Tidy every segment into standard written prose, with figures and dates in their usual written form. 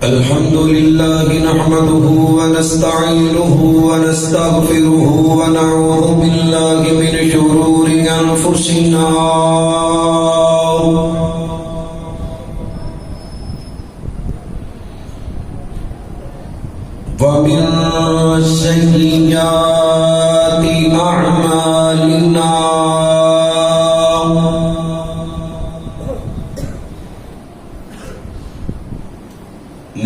الحمد لله نحمده ونستعينه ونستغفره ونعوذ بالله من شرور أنفسنا ومن سيئات أعمالنا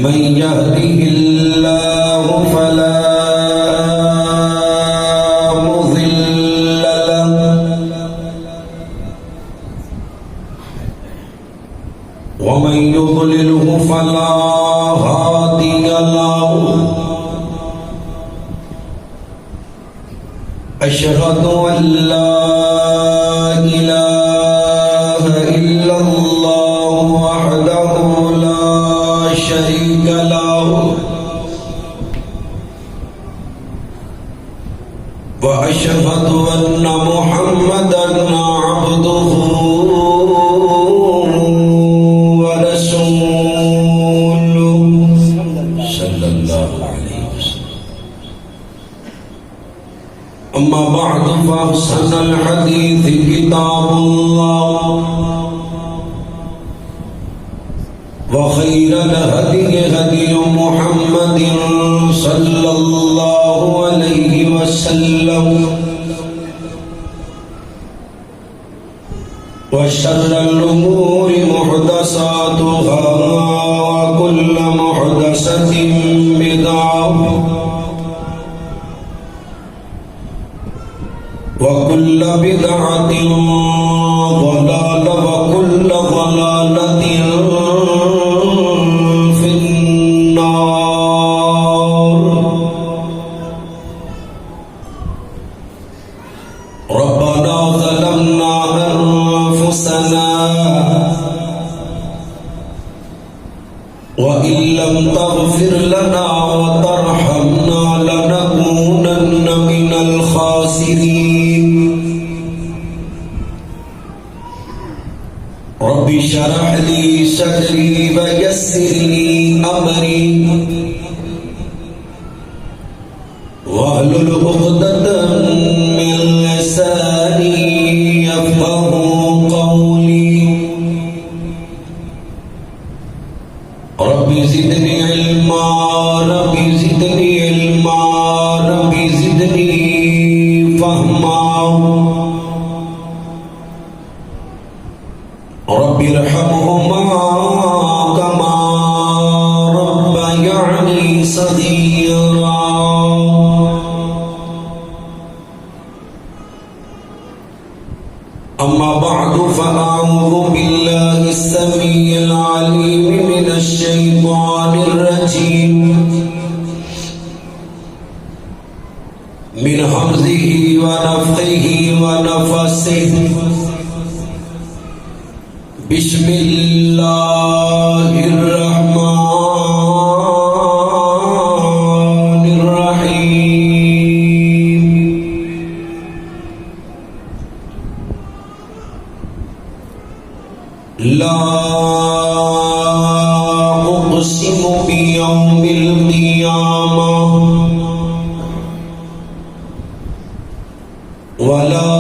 من يهده الله فلا مضل له ومن يضلله فلا هادي له أشهد أن لا إله إلا الله وحده لا شريك له وأشهد أن محمدا عبده ورسوله صلى الله عليه وسلم أما بعد فأحسن الحديث كتاب الله وخير الهدي هدي محمد صلى الله عليه وسلم وشر الأمور محدثاتها وكل محدثة بدعة وكل بدعة ضلالة وكل ضلالة في النار. ربنا ظلمنا أنفسنا وإن لم تغفر لنا وترحمنا لنكونن من الخاسرين. رب اشرح لي صدري ويسر لي أمري واحلل عقدة من لساني يفقهوا قولي. رب زدني علما رب زدني علما رب زدني فهما. رب ارحمهما كما ربياني صغيرا. أما بعد فأعوذ بالله السميع العليم من الشيطان الرجيم من همزه ونفخه ونفثه. بسم الله الرحمن الرحيم. لا أقسم بيوم القيامة ولا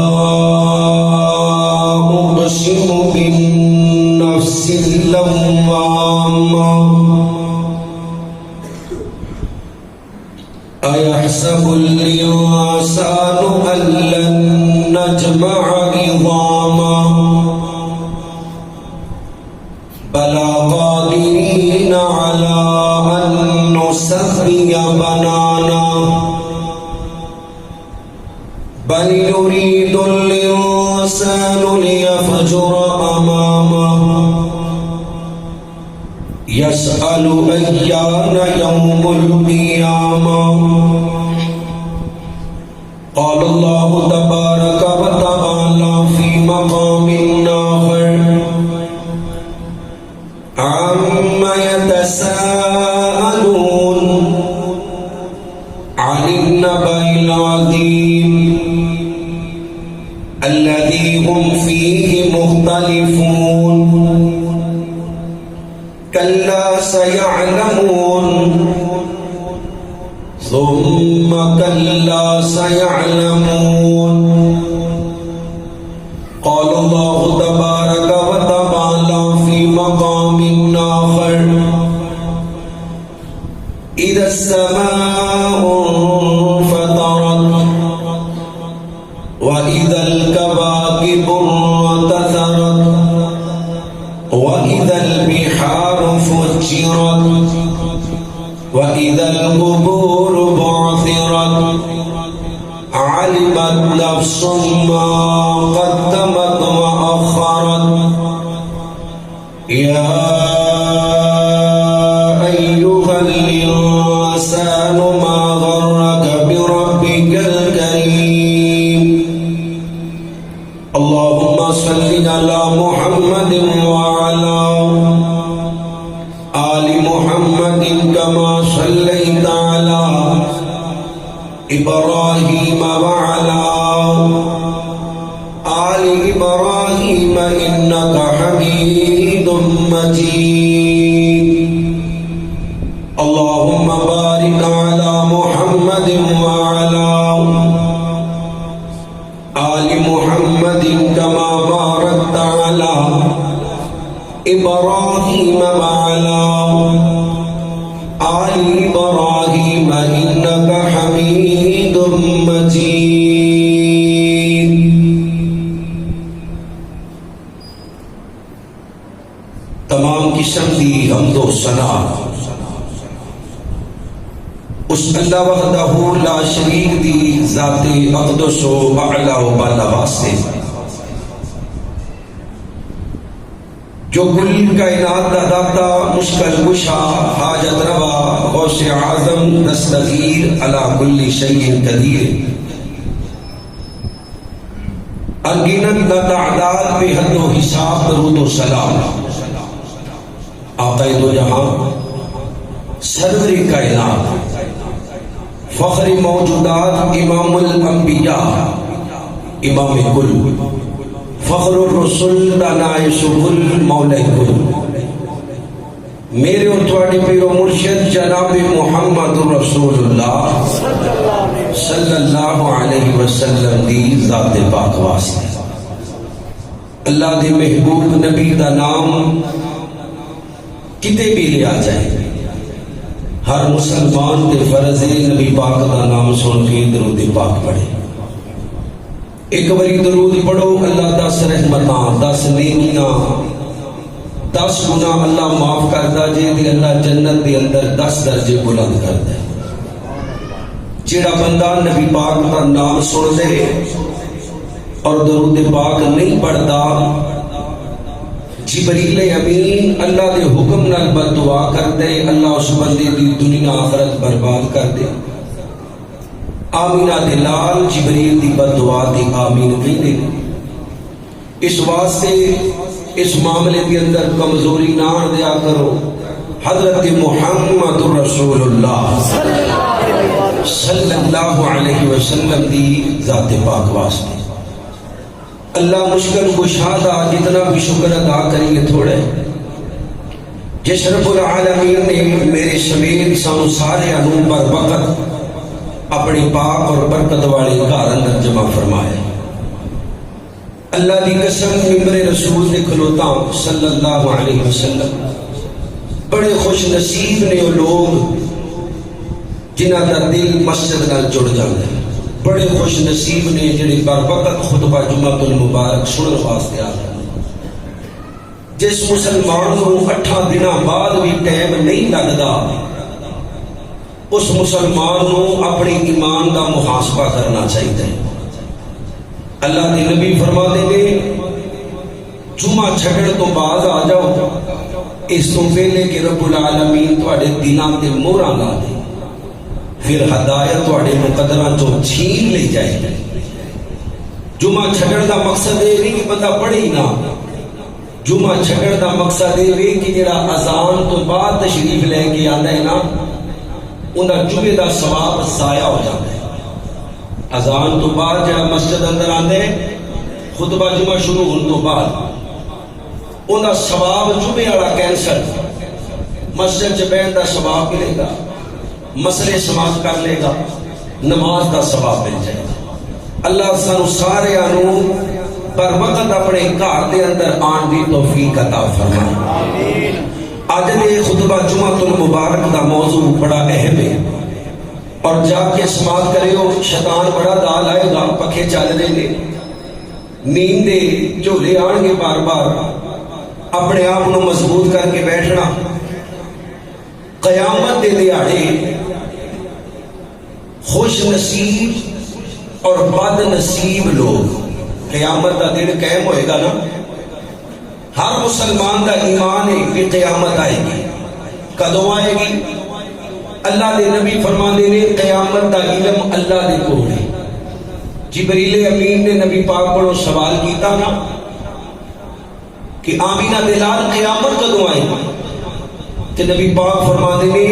أقسم بالنفس اللوامة. أيحسب الإنسان أن لن نجمع عظامه بلى قادرين على أن نسوي بنانا بل يريد الإنسان ليفجر أمامه يسأل أيان يوم القيامة. قال الله تبارك وتعالى في مقام آخر عما يتساءلون عن النبأ العظيم الذي هم فيه مختلفون. كلا سيعلمون كلا سيعلمون قال الله تبارك وتعالى في مقام آخر إذا السماء انفطرت وإذا الكواكب انتثرت وإذا البحار فجرت وإذا القبور بعثرت علمت نفس ما قدمت وأخرت يا أيها الإنسان ما غرك بربك الكريم اللهم صل على محمد وعلى آل محمد كما صليت على إبراهيم وعلى آل إبراهيم إنك حميد مجيد اللهم بارك على محمد وعلى آل محمد كما باركت على إبراهيم وعلى آل إبراهيم إنك حميد مجيد تمام قسم دی حمد و ثنا اس اللہ وحدہ لا شریک دی ذات اقدس و اعلی و بالا واسطے جو کل کائنات کا داتا مشکل کشا حاجت روا غوث اعظم دستگیر علی کل شیء قدیر انگنت کا تعداد بے حد و حساب درود و سلام آقا دو جہاں سرور کائنات فخر موجودات امام الانبیاء امام کل فخر الرسول دانائے سبل مولا کل میرے اور تواڈے پیر و مرشد جناب محمد رسول اللہ صلی اللہ علیہ وسلم دی ذات پاک واسطے اللہ دے محبوب نبی دا نام کتے بھی لیا جائے ہر مسلمان دے فرض نبی پاک دا نام سن کے درود پاک پڑھے ایک باری درود پڑھو اللہ 10 رحمتاں 10 نیکیاں 10 گناہ اللہ معاف کردا جے تے اللہ جنت دے اندر 10 درجے بلند کردا ہے جیڑا بندہ نبی پاک دا نام سن دے اور درود پاک نہیں پڑھدا جبریل امین اللہ دے حکم نال بد دعا کر دے اللہ اس بندے دی دنیا آخرت برباد کر دے آمینہ دے لال جبریل دی بد دعا دی آمین کہندے اس واسطے اس معاملے کے اندر کمزوری نہ دیا کرو حضرت محمد رسول اللہ صلی اللہ علیہ وسلم دی ذات پاک واسطے اللہ مشکل کشادہ جتنا بھی شکر ادا کریے تھوڑے جس رب العالمین نے میرے سمیت سانو سارے انہوں پر وقت اپنی پاک اور برکت والے گھر اندر جمع فرمائے اللہ دی قسم ممبر رسول نے کھلوتا صلی اللہ علیہ وسلم بڑے خوش نصیب نے وہ لوگ جنہ کا دل مسجد نال جڑ جاندے بڑے خوش نصیب نے جڑے بر وقت خطبہ جمعۃ المبارک سنن واسطے آ گئے جس مسلمان کو 8 دنوں بعد بھی ٹائم نہیں لگتا اس مسلمان کو اپنے ایمان کا محاسبہ کرنا چاہیے اللہ کے نبی فرما دیں گے جمعہ چھڑن تو بعد آ جاؤ اس تو پہلے کہ رب العالمین تواڈے دلاں تے مہراں لا دے پھر ہدایت تواڈے مقدراں تو چھین لے جائے جمعہ چھڑن دا مقصد یہ نہیں کہ بندہ پڑھے ہی نہ جمعہ چھڑن دا مقصد یہ کہ جڑا اذان تو بعد تشریف لے کے آندا ہے نا انہاں جمعے دا ثواب ضائع ہو جاتا ہے اذان تو بعد جڑا مسجد اندر آندے خطبہ جمعہ شروع ہونے تو بعد انہاں ثواب جمعے والا کینسل مسجد چ بیٹھ دا ثواب ملے گا مسئلے سماعت کر لے گا نماز دا ثواب مل جائے. اللہ سانو سارے آنو پر وقت اپنے گھر دے اندر آن دی توفیق عطا فرمائے. آج دے خطبہ جمعۃ المبارک دا موضوع بڑا اہم ہے اور جا کے سماعت کرے ہو. شیطان بڑا دال آئے گا, پکھے چل رہے نے, نیند دے جھولے آن گے بار بار. اپنے آپ کو مضبوط کر کے بیٹھنا. قیامت دے دیہاڑے خوش نصیب اور بد نصیب لوگ, قیامت دا دن قائم ہوئے گا نا. ہر مسلمان دا ایمان ہے کہ قیامت آئے گی. کدوں آئے گی؟ اللہ دے نبی فرماندے نے قیامت دا علم اللہ دے کول ہے. جبریل امین نے نبی پاک کو سوال کیتا نا کہ آمینہ دلال قیامت کدوں آئے گی؟ کہ نبی پاک فرماندے نے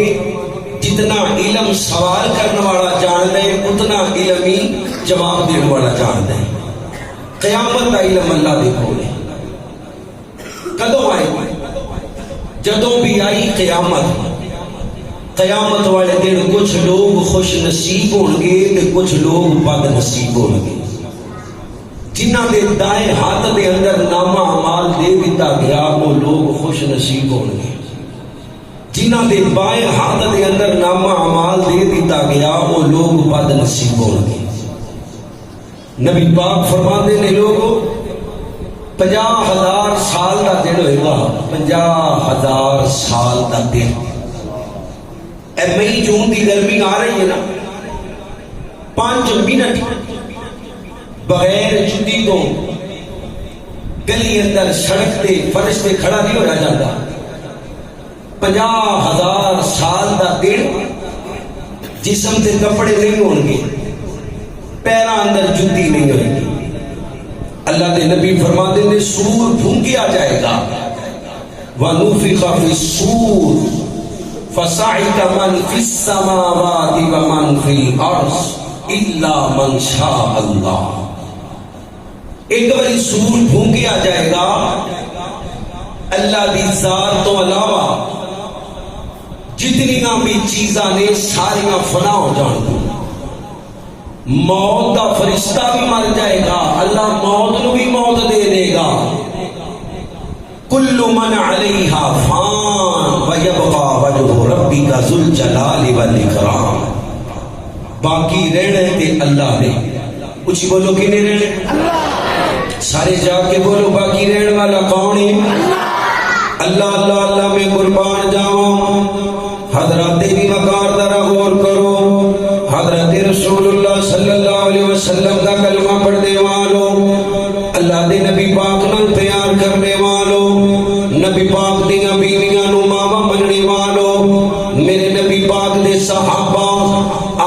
جتنا علم سوال کرنے والا جانتا ہے اتنا علم ہی جواب دینے والا جانتا ہے. قیامت کا علم اللہ دے کول ہے. کدوں آئے گی؟ جدوں بھی آئی قیامت. قیامت والے دن کچھ لوگ خوش نصیب ہوں گے تے کچھ لوگ بد نصیب ہوں گے. جنہ دے دائیں ہاتھ دے اندر نامہ اعمال دے دیتا گیا وہ لوگ خوش نصیب ہوں گے. جنہ دے بائیں ہاتھ دے اندر نامہ اعمال دے دیتا گیا وہ لوگ بد نصیب ہوں گے. نبی پاک فرماندے نے لوگوں 50,000 سال دا دن ہوئے گا. 50,000 سال دا دن. اے مئی جون دی گرمی آ رہی ہے نا, 5 منٹ بغیر جُتی تو گلی اندر سڑک تے فرش تے کھڑا نہیں ہو جاتا. 50,000 سال دا دن جسم تے کپڑے نہیں ہون گے, پیراں اندر جُتی نہیں ہوئے گی. اللہ دے نبی فرماتے ہیں سور پھونکیا جائے گا. وَنُفِخَ فِي الصُّورِ فَصَعِقَ مَنْ فِي السَّمَاوَاتِ وَمَنْ فِي الْأَرْضِ إِلَّا مَنْ شَاءَ اللَّهُ. ایک باری سور پھونکیا جائے گا. اللہ دی ذات تو علاوہ جتنی بھی چیزاں نے ساریاں فنا ہو جان گی. موت دا فرشتہ بھی مر جائے گا, اللہ موت نو بھی موت دے دے گا. کل من علیہا فان ویبقا وجہ ربک ذو الجلال والاکرام. باقی رہنے تے اللہ نے. کچھ بولو کہ نہیں رہنے؟ اللہ. سارے جا کے بولو باقی رہنے والا کون ہے؟ اللہ. اللہ اللہ میں قربان جاؤں. حضرات بھی وقار ذرا غور کرو. حضرت رسول اللہ صلی اللہ علیہ وسلم کا کلمہ پڑھنے والوں, اللہ دے نبی پاک نال پیار کرنے والوں, نبی پاک دیاں بیویاں نو ماوا مننے والوں, میرے نبی پاک دے صحابہ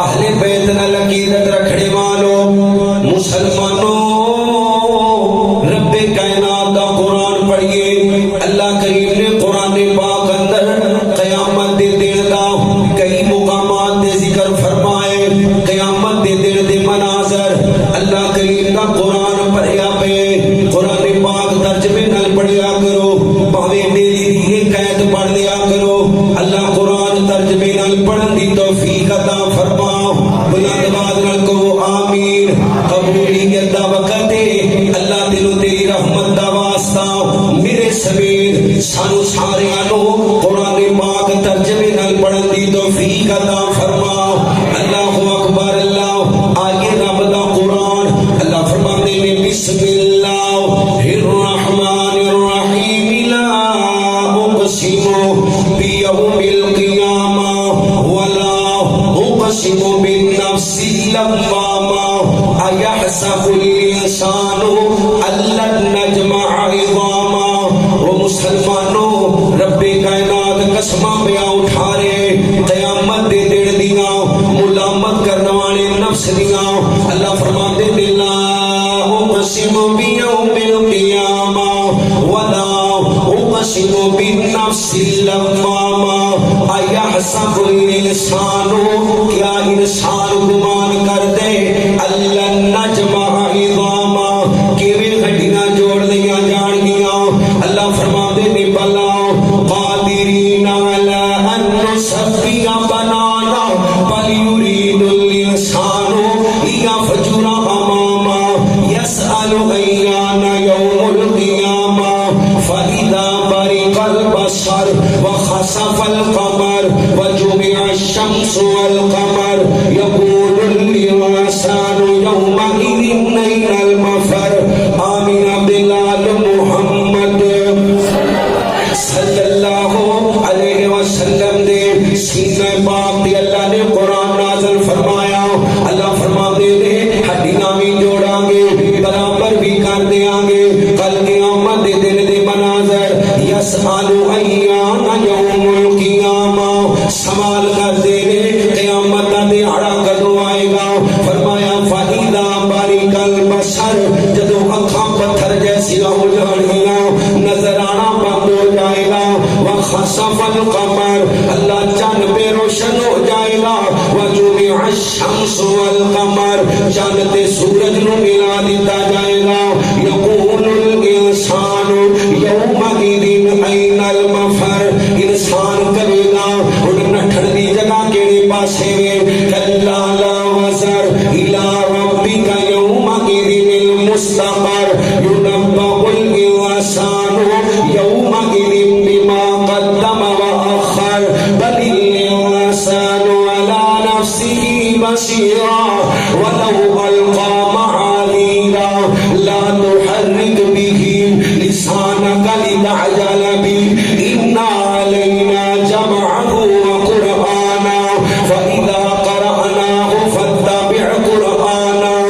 اہل بیت نال عقیدت رکھنے والوں, مسلمانوں رب کائنات دا قرآن پڑھیے. اللہ کریم نے قرآن پاک اندر قیامت دے دن دا کئی مقامات دے ذکر فرمائے. قیامت دے دن دے مناظر اللہ کریم دا قرآن پڑھیا پہ. قرآن پاک ترجمے نال پڑھیا کرو, بھاویں ڈیلی دی ایک آیت پڑھ لیا کرو. اللہ قرآن ترجمے نال پڑھن دی توفیق عطا فرماؤ. بلند آواز نال کہو آمین. قبولیت دا وقت ہے. اللہ دلوں تیری رحمت دا واسطہ میرے سمیر سانو ساریاں نو قرآن پاک ترجمے نال پڑھن دی توفیق عطا فرماؤ. اللہ اکبر. اللہ آگے رب دا قرآن اللہ فرماتے ہیں بسم اللہ الرحمن الرحیم. لا اقسم بیوم القیامہ ولا اقسم بالنفس اللوامہ. ایحسب الانسان ان لن نجمع عظامہ. وہ مسلمانوں رب کائنات قسماں پہ اٹھا رہے قیامت دے دن دیاں ملامت کرنے والے نفس دیاں. اللہ فرماتے ہیں لا اقسم بیوم القیامہ ولا اقسم بالنفس اللوامہ. ایحسب الانسان, کیا انسان گمان کر دے اللہ نجمع عظامہ کہ ہڈیاں جوڑ لیا جان گیاں. اللہ فرماتے ہیں بلا قادرین علی ان نسوی بنانا بل یرید الانسان والقمر يقول الإنسان يومئذ أين المفر آمين بلال محمد صلی اللہ علیہ وسلم دے سینہ پاک دے اللہ نے قرآن نازل فرمایا. اللہ فرما دے دے ہڈیاں بھی جوڑاں گے برابر بھی کر دیاں گے. کل قیامت دے دن دے مناظر یسأل ایان یوم القیامہ سوال کر دے دے قیامت دا دیہڑا کدوں آئے گا. فرمایا فَإِذَا بَرِقَ الْبَصَرُ جدوں اکھاں پتھر جیسی ہو جان گیاں نظر آنا بند ہو جائے گا. وَخَسَفَ الْقَمَرُ اللہ چاند پہ روشن ہو جائے گا. وَجُمِعَ الشَّمْسُ وَالْقَمَرُ چاند تے سورج نو ملا دیتا جائے گا. يَقُولُ الْإِنسَانُ يَوْمَئِذٍ أَيْنَ الْمَفَرُ انسان کرے گا ان نٹھن دی جگہ کیڑے پاسے میں. کَلَّا لَا وَزَرَ إِلَىٰ رَبِّكَ يَوْمَئِذٍ الْمُسْتَقَرُ يُنَبَّأُ الْإِنسَانُ يَوْمَئِذٍ بِمَا قَدَّمَ وَأَخَّرَ بَلِ الْإِنسَانُ عَلَىٰ نَفْسِهِ بَصِيرٌ وَلَوْ أَلْقَىٰ مَعَاذِيرَهُ لَا تُحَرِّكْ بِهِ لِسَانَكَ لِتَعْجَلَ بِهِ إِنَّ عَلَيْنَا جَمْعَهُ وَقُرْآنَهُ فَإِذَا قَرَأْنَاهُ فَاتَّبِعْ قُرْآنَهُ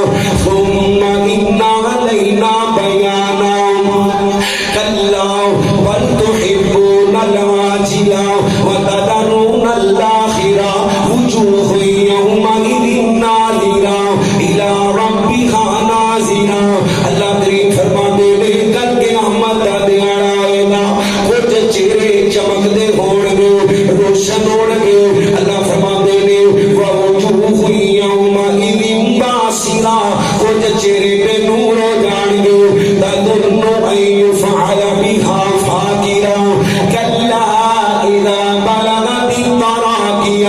ثُمَّ إِنَّ عَلَيْنَا بَيَانَهُ كَلَّا بَلْ تُحِبُّونَ الْعَاجِلَةَ وَتَذَرُونَ الْآخِرَةَ وُجُوهٌ يَوْمَئِذٍ نَاظِرَةٌ إِلَىٰ رَبِّهَا نَاظِرَةٌ. اللہ کریم فرما دے لے کل قیامت دا دیہڑا آئے گا کچھ چہرے چمکدے ہون گے روشن ہون گے. اللہ فرما دے لے وَوُجُوهٌ يَوْمَئِذٍ بَاسِرَةٌ کچھ چہرے پہ نور ہو جان گے. تَظُنُّ أَن يُفْعَلَ بِهَا فَاقِرَةٌ كَلَّا إِذَا بَلَغَتِ التَّرَاقِيَ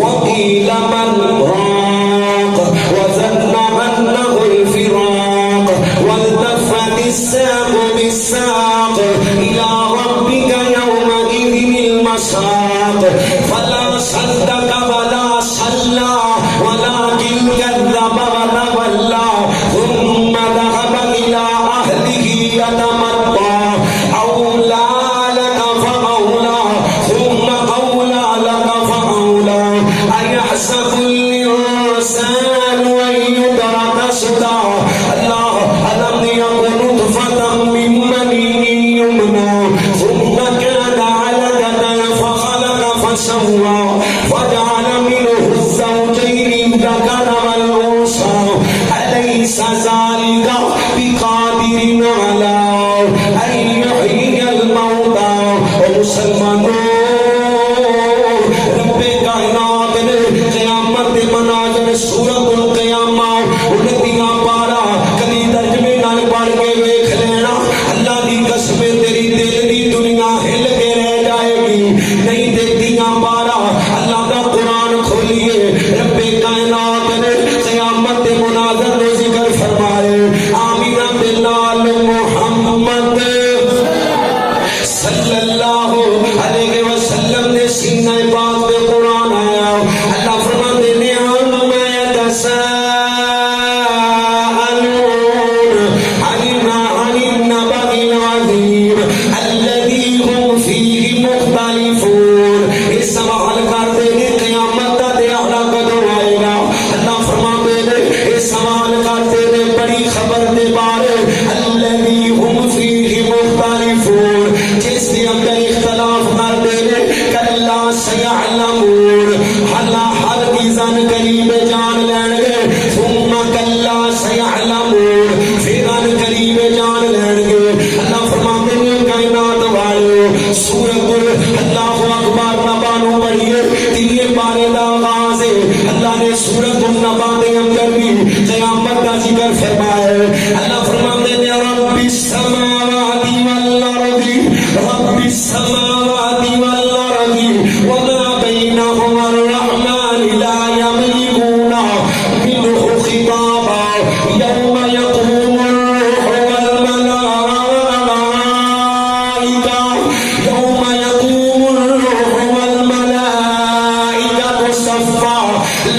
وَقِيلَ مَنْ رَاقٍ وَظَنَّ أَنَّهُ الْفِرَاقُ وَالْتَفَّتِ السَّاقُ بِالسَّاقِ إِلَىٰ رَبِّكَ يَوْمَئِذٍ الْمَسَاقُ فَلَا صَدَّقَ وَلَا صَلَّىٰ وَلَٰكِنْ كَذَّبَ وَتَوَلَّىٰ ثُمَّ ذَهَبَ إِلَىٰ أَهْلِهِ يَتَمَطَّىٰ أَوْلَىٰ لَكَ فَأَوْلَىٰ ثُمَّ أَوْلَىٰ لَكَ فَأَوْلَىٰ أَيَحْسَبُ الْإِنسَانُ أَن يُتْرَكَ سُدًى اللَّهُ أَلَمْ يَكُن نُطْفَةً مِّن مَّنِيٍّ يُمْنَىٰ ثُمَّ كَانَ عَلَقَةً فَخَلَقَ فَسَوَّىٰ فَجَعَلَ مِنْهُ الزَّوْجَيْنِ الذَّكَرَ وَالْأُنثَىٰ أَلَيْسَ ذَٰلِكَ بِقَادِرٍ عَلَىٰ أَن يُحْيِيَ الْمَوْتَىٰ. اور مسلمانوں رب کائنات نے قیامت کے مناظر سورۃ القیامہ 29 پارہ کبھی ترجمے نال پڑھ کے ویکھ لینا. اللہ دی قسم تیری دل دی دنیا ہل کے رہ جائے گی. نہیں دیکھتیاں پارہ اللہ دا قرآن کھولیے رب کائنات نے قیامت کے مناظر نو ذکر فرمائے. آمینہ بلال محمد صلی اللہ علیہ وسلم نے سینہ پاک پہ قرآن آیا. اللہ فرماتے ہیں عَمَّا يَتَسَاءَلُونَ عَنِ النَّبَإِ الْعَظِيمِ الَّذِي هُمْ فِيهِ مُخْتَلِفُونَ. یہ سوال کرتے ہیں قیامت کا دیہڑا کدوں آئے گا. اللہ فرماتے ہیں یہ سوال کرتے ہیں بڑی خبر دے بارے الَّذِي هُمْ فِيهِ مُخْتَلِفُونَ جس کے اندر اختلاف کرتے ہیں. کَلَّا سَيَعْلَمُونَ حَلَّا ہرگزاً قریب جان لین گے. ثُمَّ كَلَّا سَيَعْلَمُونَ پھر ان قریب جان لین گے. اللہ فرماتے ہیں کائنات والے سورۃ اللہ اکبر نبا نو پڑھیے 3 پارے دا آغاز ہے. اللہ نے سورۃ النبا دے اندر بھی قیامت کا ذکر فرمایا ہے. اللہ فرماتے ہیں رب السماوات والارض رب السماوات والارض وما بينهما الرحمن لا يملكون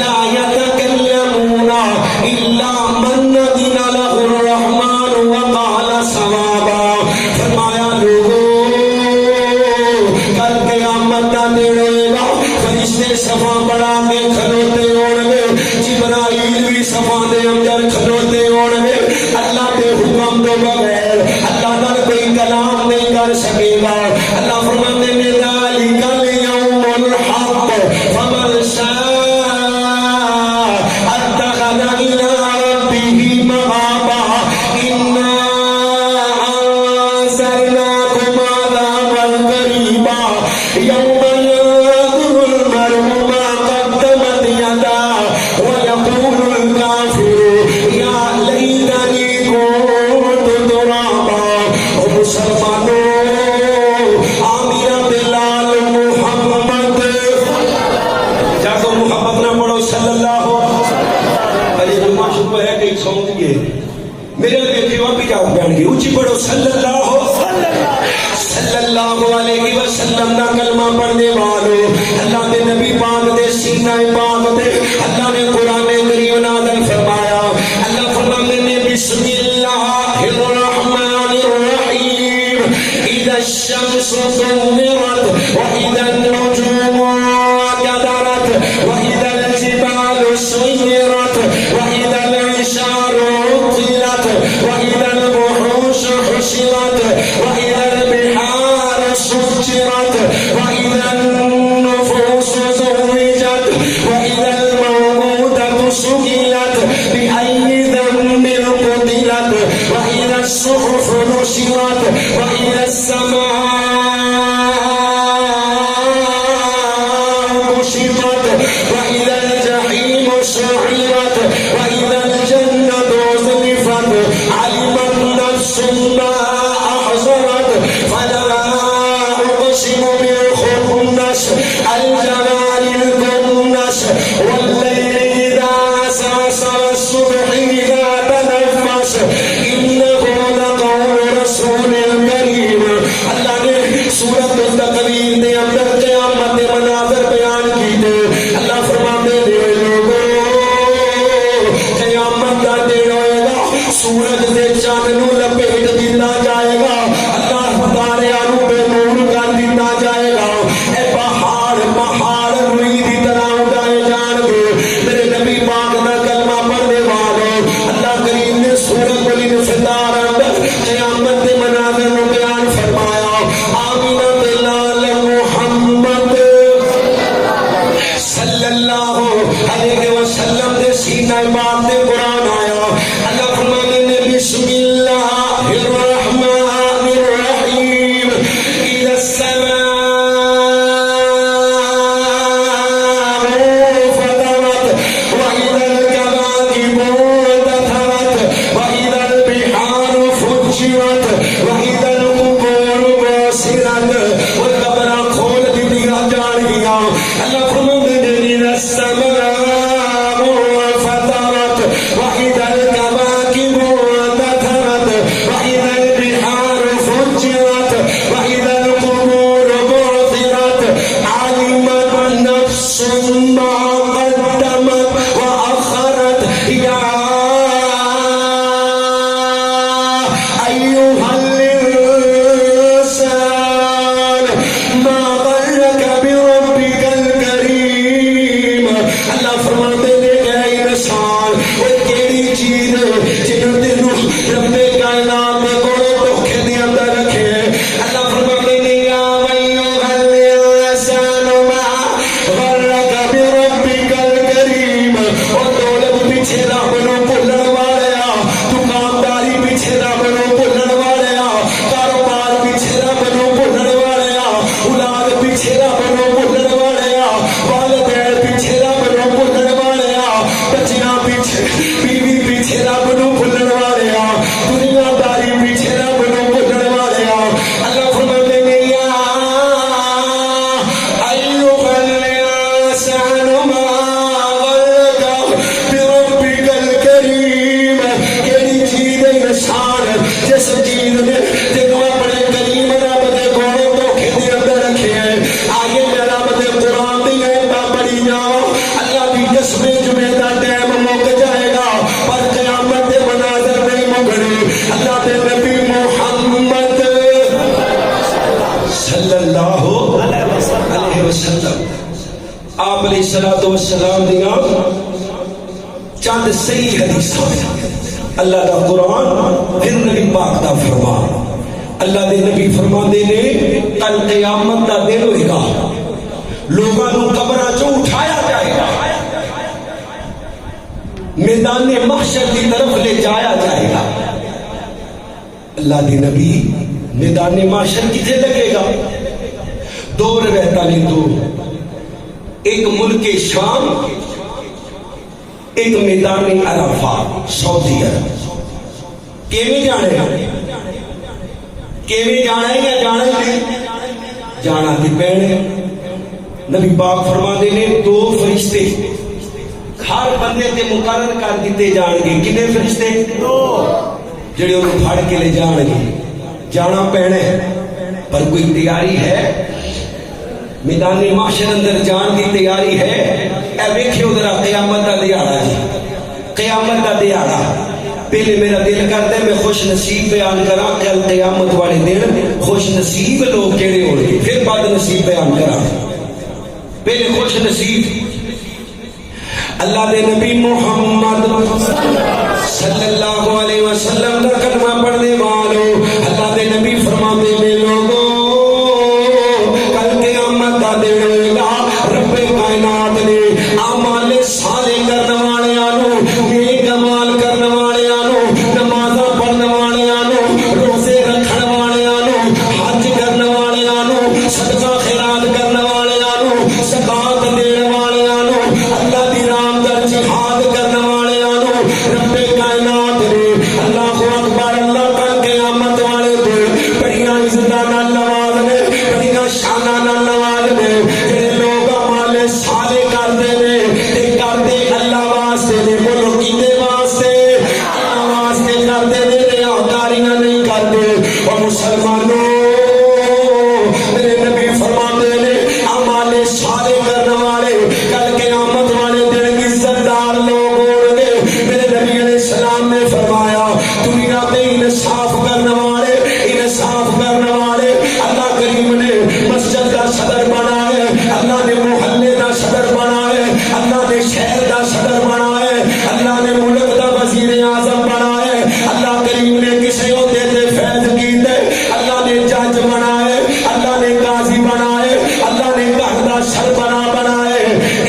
لا يتكلمون الا من اذن له الرحمن وقال صوابا. فرمایا لوگوں کل قیامت کا دن ہوئے گا، فرشتے صفا بڑا کے کھلوتے ہون گے، جبرائیل بھی صفا دے اندر کھلوتے ہون گے. اللہ کے حکم تو بغیر اللہ نال کوئی کلام نہیں کر سکے گا. اللہ فرماتے ہیں ذالک الیوم الحق فمن شاء اتخذ الی ربہ مآبا. انا انذرناکم عذابا قریبا یوم ينظر المرء ما قدمت یداه ویقول الکافر یا لیتنی کنت ترابا. او مسلمانوں آمین بلال محمد جاگو محبت نہ پڑھو صلی اللہ ہو. ارے جمعہ شروع ہے کئی سونگ دیئے میرے دیکھے وہاں بھی جاؤ بیان گی اچھی پڑھو صلی اللہ ہو صلی اللہ علیہ وسلم نہ کلمہ پڑھنے والو. اللہ نے نبی پاک دے سینہ پاک دے اللہ نے قرآن کریم نازل فرمایا. اللہ فرماتے ہیں بسم اللہ الرحمن الرحیم اذا الشمس كورت واذا النجوم انكدرت واذا الجبال سيرت واذا العشار عطلت واذا الوحوش حشرت واذا البحار سجرت واذا النفوس زوجت واذا الموءودة سئلت بأي ذنب قتلت واذا الصحف نشرت واذا السماء كشطت واذا الجحيم سعرت واذا الجنة أزلفت علمت نفس ما أحضرت. فلا أقسم بالخنس الجوار الكنس والليل إذا عسعس والصبح إذا تنفس إنه لقول رسول کریم. اللہ نے سورۃ التکویر دے اندر قیامت کے مناظر بیان کیتے. اللہ فرماتے ہیں لوگوں قیامت کا دن ہوئے گا، سورج دے چاند نو لپیٹ دیتا جائے گا، اللہ ستارے نو بے نور کر دیتا جائے گا. اے پہاڑ پہاڑ روئی دی طرح اڑائے جان گے. میرے نبی پاک کا کلمہ پڑھنے والوں اللہ کریم نے سورۃ الانفطار اندر قیامت کے مناظر نو بیان فرمایا. آمین بلال محمد صلی اللہ علیہ وسلم دے سینہ پاک دے قرآن آیا. اللہ فرماتے ہیں بسم اللہ الرحمن الرحیم اذا السماء انفطرت واذا الكواكب انتثرت واذا البحار فجرت واذا القبور باسرت. والقبر کھول دیا جان گیا. اللہ فرماتے ہیں اذا السماء انفطرت واذا الكواكب انتثرت واذا البحار فجرت واذا القبور بعثرت علمت نفس ما قدمت واخرت. يا ايها الانسان ما غرك بربك الكريم وسلم آپ علیہ الصلوۃ والسلام دیاں چند صحیح حدیثاں اللہ دا قرآن پھر نبی پاک دا فرمان. اللہ دے نبی فرماندے نے کل قیامت دا دن ہوئے گا, لوگاں نو قبراں چوں اٹھایا جائے گا, میدان محشر کی طرف لے جایا جائے گا. اللہ دے نبی میدان محشر کتنے لگے گا؟ دو روایتاں نے دو, ایک ملک شام, ایک میدان عرفات سعودی عرب. کیویں جانے گا؟ کیویں جانا ہے یا جانا ہے؟ جانا تے پینے. نبی پاک فرماندے نے دو فرشتے ہر بندے تے مقرر کر دیتے جان گے. کتنے فرشتے؟ دو, جڑے انہوں پھڑ کے لے جان گے. جانا پینے پر کوئی تیاری ہے؟ میدان محشر اندر جان کی تیاری ہے؟ اے ویکھیو ذرا قیامت دا دیہاڑا جی, قیامت دا دیہاڑا. پہلے میرا دل کرتا ہے میں خوش نصیب بیان کراں کل قیامت والے دن خوش نصیب لوگ کیڑے ہون گے, پھر بد نصیب بیان کراں. پہلے خوش نصیب اللہ دے نبی محمد صلی اللہ علیہ وسلم کا کلمہ پڑھنے والوں, اللہ دے نبی فرماتے ہیں لوگوں کل قیامت دا دن ہوئے گا, رب کائنات نے اعمال صالح کرنے والوں, نیک اعمال کرنے والوں, نمازاں پڑھنے والوں, روزے رکھنے والوں, حج کرنے والوں, صدقہ خیرات کرنے والوں, زکات دینے والوں, اللہ دی راہ در جہاد کرنے والوں, رب کائنات نے اللہ اکبر اللہ کل قیامت والے دن بڑیاں عزتاں نال نواز نے, بڑیاں شاناں نال نواز نے. جڑے لوگ اعمال صالح کردے نے تے کردے اللہ واسطے نے, بولو کیندے واسطے؟ اللہ واسطے کردے نے, ریاکاریاں نہیں کردے. او مسلمانوں میرے نبی فرماتے نے اعمال صالح کرنے والے کل قیامت والے دن عزت دار لوگ ہوں گے. میرے نبی علیہ السلام نے فرمایا دنیا میں انصاف کرنے والے, انصاف کرنے والے اللہ کریم نے مسجد کا صدر بنا ہے, اللہ نے محلے کا صدر بنا ہے, اللہ نے شہر کا صدر بنا ہے, اللہ نے ملک کا وزیر اعظم بنا ہے, اللہ کریم نے کسی عہدے سے فیض کیتے, اللہ نے جج بنا ہے, اللہ نے قاضی بنا ہے, اللہ نے گھر کا سربراہ بنا ہے.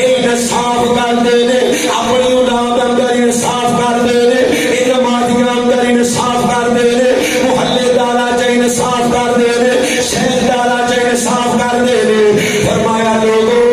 انصاف کرتے ہیں اپنی اولاد اندر انصاف کرتے ہیں, نمازیاں اندر انصاف کرتے ہیں, محلے دارا چ انصاف کرتے ہیں, شہر دارا چ انصاف کرتے ہیں. فرمایا لوگوں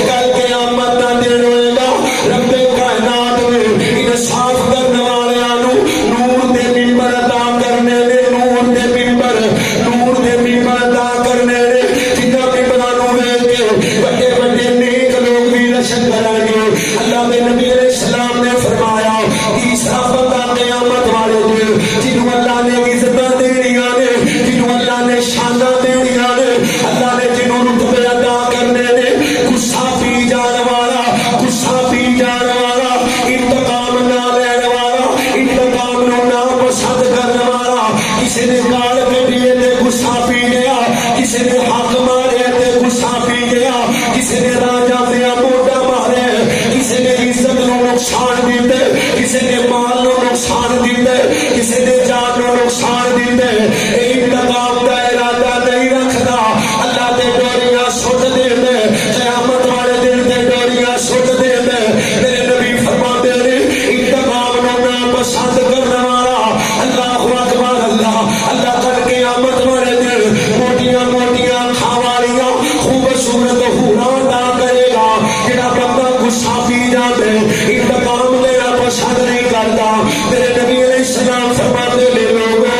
کل قیامت دا دن ہوئے گا, رب کائنات میں انصاف کرنے والوں نور دے منبر عطا کرنے نے, نور دے منبر, نور دے منبر عطا کرنے نے. جنہاں منبراں نوں ویکھ کے بڑے بڑے نیک لوگ بھی رشک کریں گے. اللہ دے نبی علیہ السلام نے فرمایا تیسرا بندہ قیامت والے دن جنہوں اللہ نے عزتاں دینیاں نے, جنہوں اللہ نے شاناں دینیاں نے, اللہ نے جنہوں رتبے عطا کرنے نے, غصہ پی جان والا, غصہ پی جان والا, انتقام نہ لینے والا, انتقام نو نہ پسند کرنے والا. کسی نے گال کٹی تے غصہ پی گیا, کسی نے حق مارے تے غصہ پی گیا, کسی نے راجا دیا موٹا مارے, کسی نے عزت نو نقصان دیتے, کسی نے مال نو نقصان دیتے, کسی نے جان نو نقصان دیتے. انتقام دا ارادہ نہیں رکھدا, اللہ دے ڈوریاں سٹ دے دے, قیامت والے دن دے ڈوریاں سٹ دے دے. میرے نبی فرماتے ہیں انتقام نو نہ پسند کرنے والا اللہ اکبر اللہ, اللہ کل قیامت والے دن موٹیاں موٹیاں کھاوالیاں خوبصورت حوراں عطا کرے گا. جڑا بندہ غصہ پی جاندے انتقام لینا پسند نہیں کرتا, میرے نبی علیہ السلام فرماتے ہیں لوگوں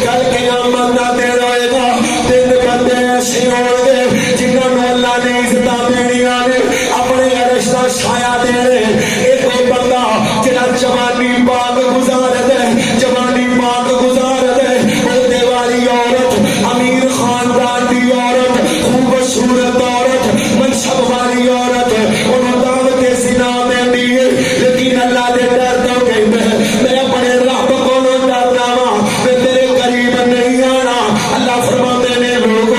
کل قیامت دا دن ہوئے گا, تین بندے ایسے ہوں گے جنہاں نوں اللہ نے عزتاں دینیاں نے, اپنے عرش دا سایہ دینے. ایک بندہ جڑا جوانی پاک گزار دے, جوانی پاک گزار دے, عہدے والی عورت, امیر خاندان دی عورت, خوبصورت عورت, منصب والی عورت, انہوں دعوت زنا میں دیے, لیکن اللہ دے ڈر تو کہتے ہیں میں اپنے رب کو ڈرنا وا, میں تیرے قریب نہیں آنا. اللہ فرماتے نے لوگوں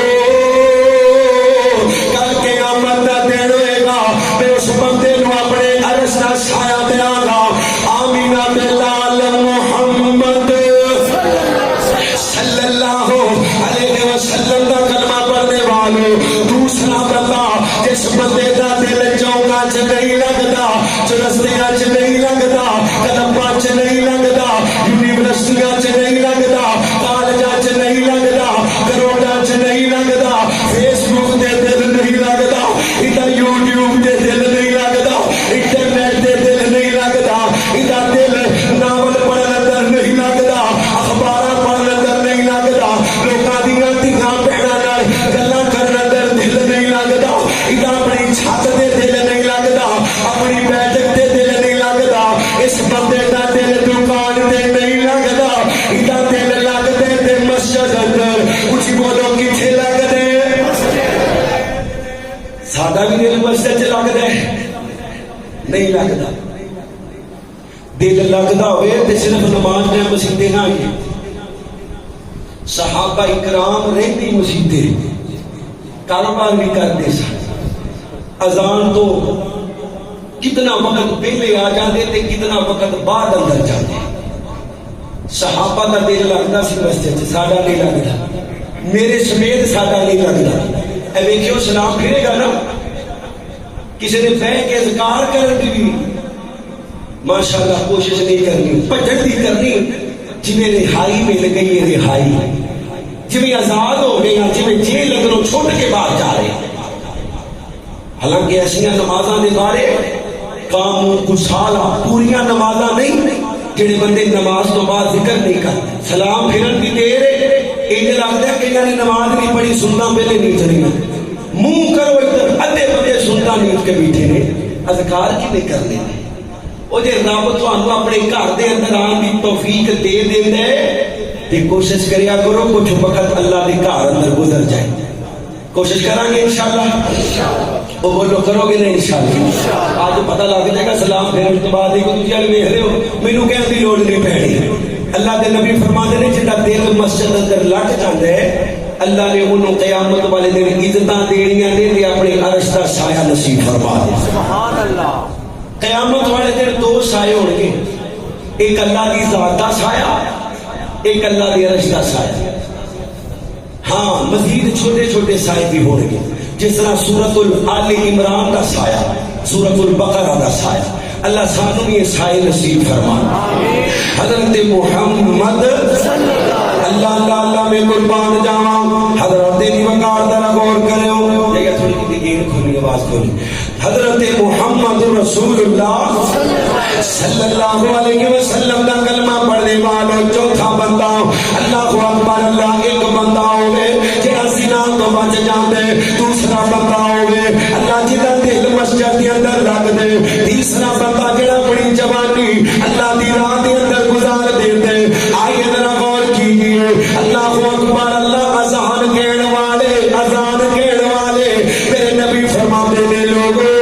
بندے دا دل چوکا چ نہیں لگتا، چرستیاں چ نہیں لگتا، کلمبا چ نہیں لگتا، یونیورسٹیاں چ نہیں لگتا، کالجاں چ نہیں لگتا، کروڑاں چ نہیں لگتا، فیس بک دے دل نہیں لگتا، ادھر یوٹیوب دے دل نہیں لگتا، انٹرنیٹ دے دل نہیں لگتا، ادھر دل ناول پڑھن اندر نہیں لگتا، اخبار پڑھن اندر نہیں لگتا، لوکاں دیاں دھیاں بہناں نال گلاں کرن اندر دل نہیں لگتا، ادھر اپنی چھت دے دل نہیں لگتا، اپنی بیٹھک دے دل نہیں لگتا، اس بندے دا دل دکان تے نہیں لگتا، ادھر دل لگدے تے مسجد اندر، اچھی بولو کتھے لگدے؟ ساڈا بھی دل مسجد چ لگدا ہے نہیں لگتا، دل لگتا ہوئے تے صرف نماز میں مسیطے نہ آئیے، صحابہ اکرام رہتی مسیطے کاروبار بھی کرتے سن، اذان تو کتنا وقت پہلے آ جاتے تے کتنا وقت بعد اندر جاتے، صحابہ کا دل لگتا سی مسجد سے، ساڈا نہیں لگتا، میرے سمیت ساڈا نہیں لگتا، اے ویکھیو سلام پھرے گا نا، کسی نے بہ کے اذکار کرن دی بھی ماشاءاللہ کوشش نہیں کرنی، بھجن دی کرنی، جویں رہائی مل گئی ہے رہائی، جویں آزاد ہو گئے ہیں، جویں جیل اندروں چھوٹ کے باہر جا رہے ہیں۔ حالانکہ ایسیاں نمازاں دے بارے کام کسالہ پوریاں نمازاں نہیں، جڑے بندے نماز تو بعد ذکر نہیں کرتے، سلام پھرن دی دیر ہے، انہیں لگتا ہے کہ انہوں نے نماز نہیں پڑھی، سننا پہلے نہیں چلی، منہ کرو ادھر، ادھے بندے سننا نیت کے بیٹھے نے، اذکار کی نہیں کرنے نے، وہ جے رب تھانوں اپنے گھر دے اندر آن دی توفیق دے دیندا ہے تے کوشش کریا کرو کچھ وقت اللہ دے گھر اندر گزر جائے، کوشش کریں گے انشاءاللہ، وہ بولو کرو گے نہیں انشاءاللہ، آج پتہ لگ جائے گا سلام پھیرن تو بعد ہی کوئی چل ویکھ رہے ہو مینوں کہن دی لوڑ نہیں پینی، اللہ دے نبی فرماتے ہیں جہاں دل مسجد اندر لگ جاتا ہے اللہ نے انہوں قیامت والے دن عزتاں دینیاں نے تے اپنے عرش دا سایہ نصیب فرما دے، سبحان اللہ۔ قیامت والے دن دو سائے ہون گے، ایک اللہ دی ذات دا سایہ، ایک اللہ دی عرش دا سایہ، ہاں مزید چھوٹے چھوٹے سائے بھی ہون گے، جس طرح سورۃ آل عمران کا سایہ، سورۃ البقرہ کا سایہ، اللہ سانوں یہ سائے نصیب فرما، حضرت محمد اللہ اللہ اللہ میں قربان جاواں، حضرت دی وقار دا غور کریو، جگہ تھوڑی کی گین کھولی آواز کھولی، حضرت محمد رسول اللہ صلی اللہ علیہ وسلم دا کلمہ پڑھنے والوں چوتھا بندہ، اللہ اکبر، اللہ ایک بندہ ہوئے جہاں زنا تو بچ جاندے، دوسرا بندہ ہوئے اللہ جہاں دل مسجد کے اندر لگ دے، تیسرا بندہ جہاں بڑی جوانی اللہ دی راہ دے اندر گزار دے دے، آئیے ذرا غور کیجیے، اللہ اکبر، اللہ اذان کہنے والے، اذان کہنے والے، میرے نبی فرماتے نے لوگوں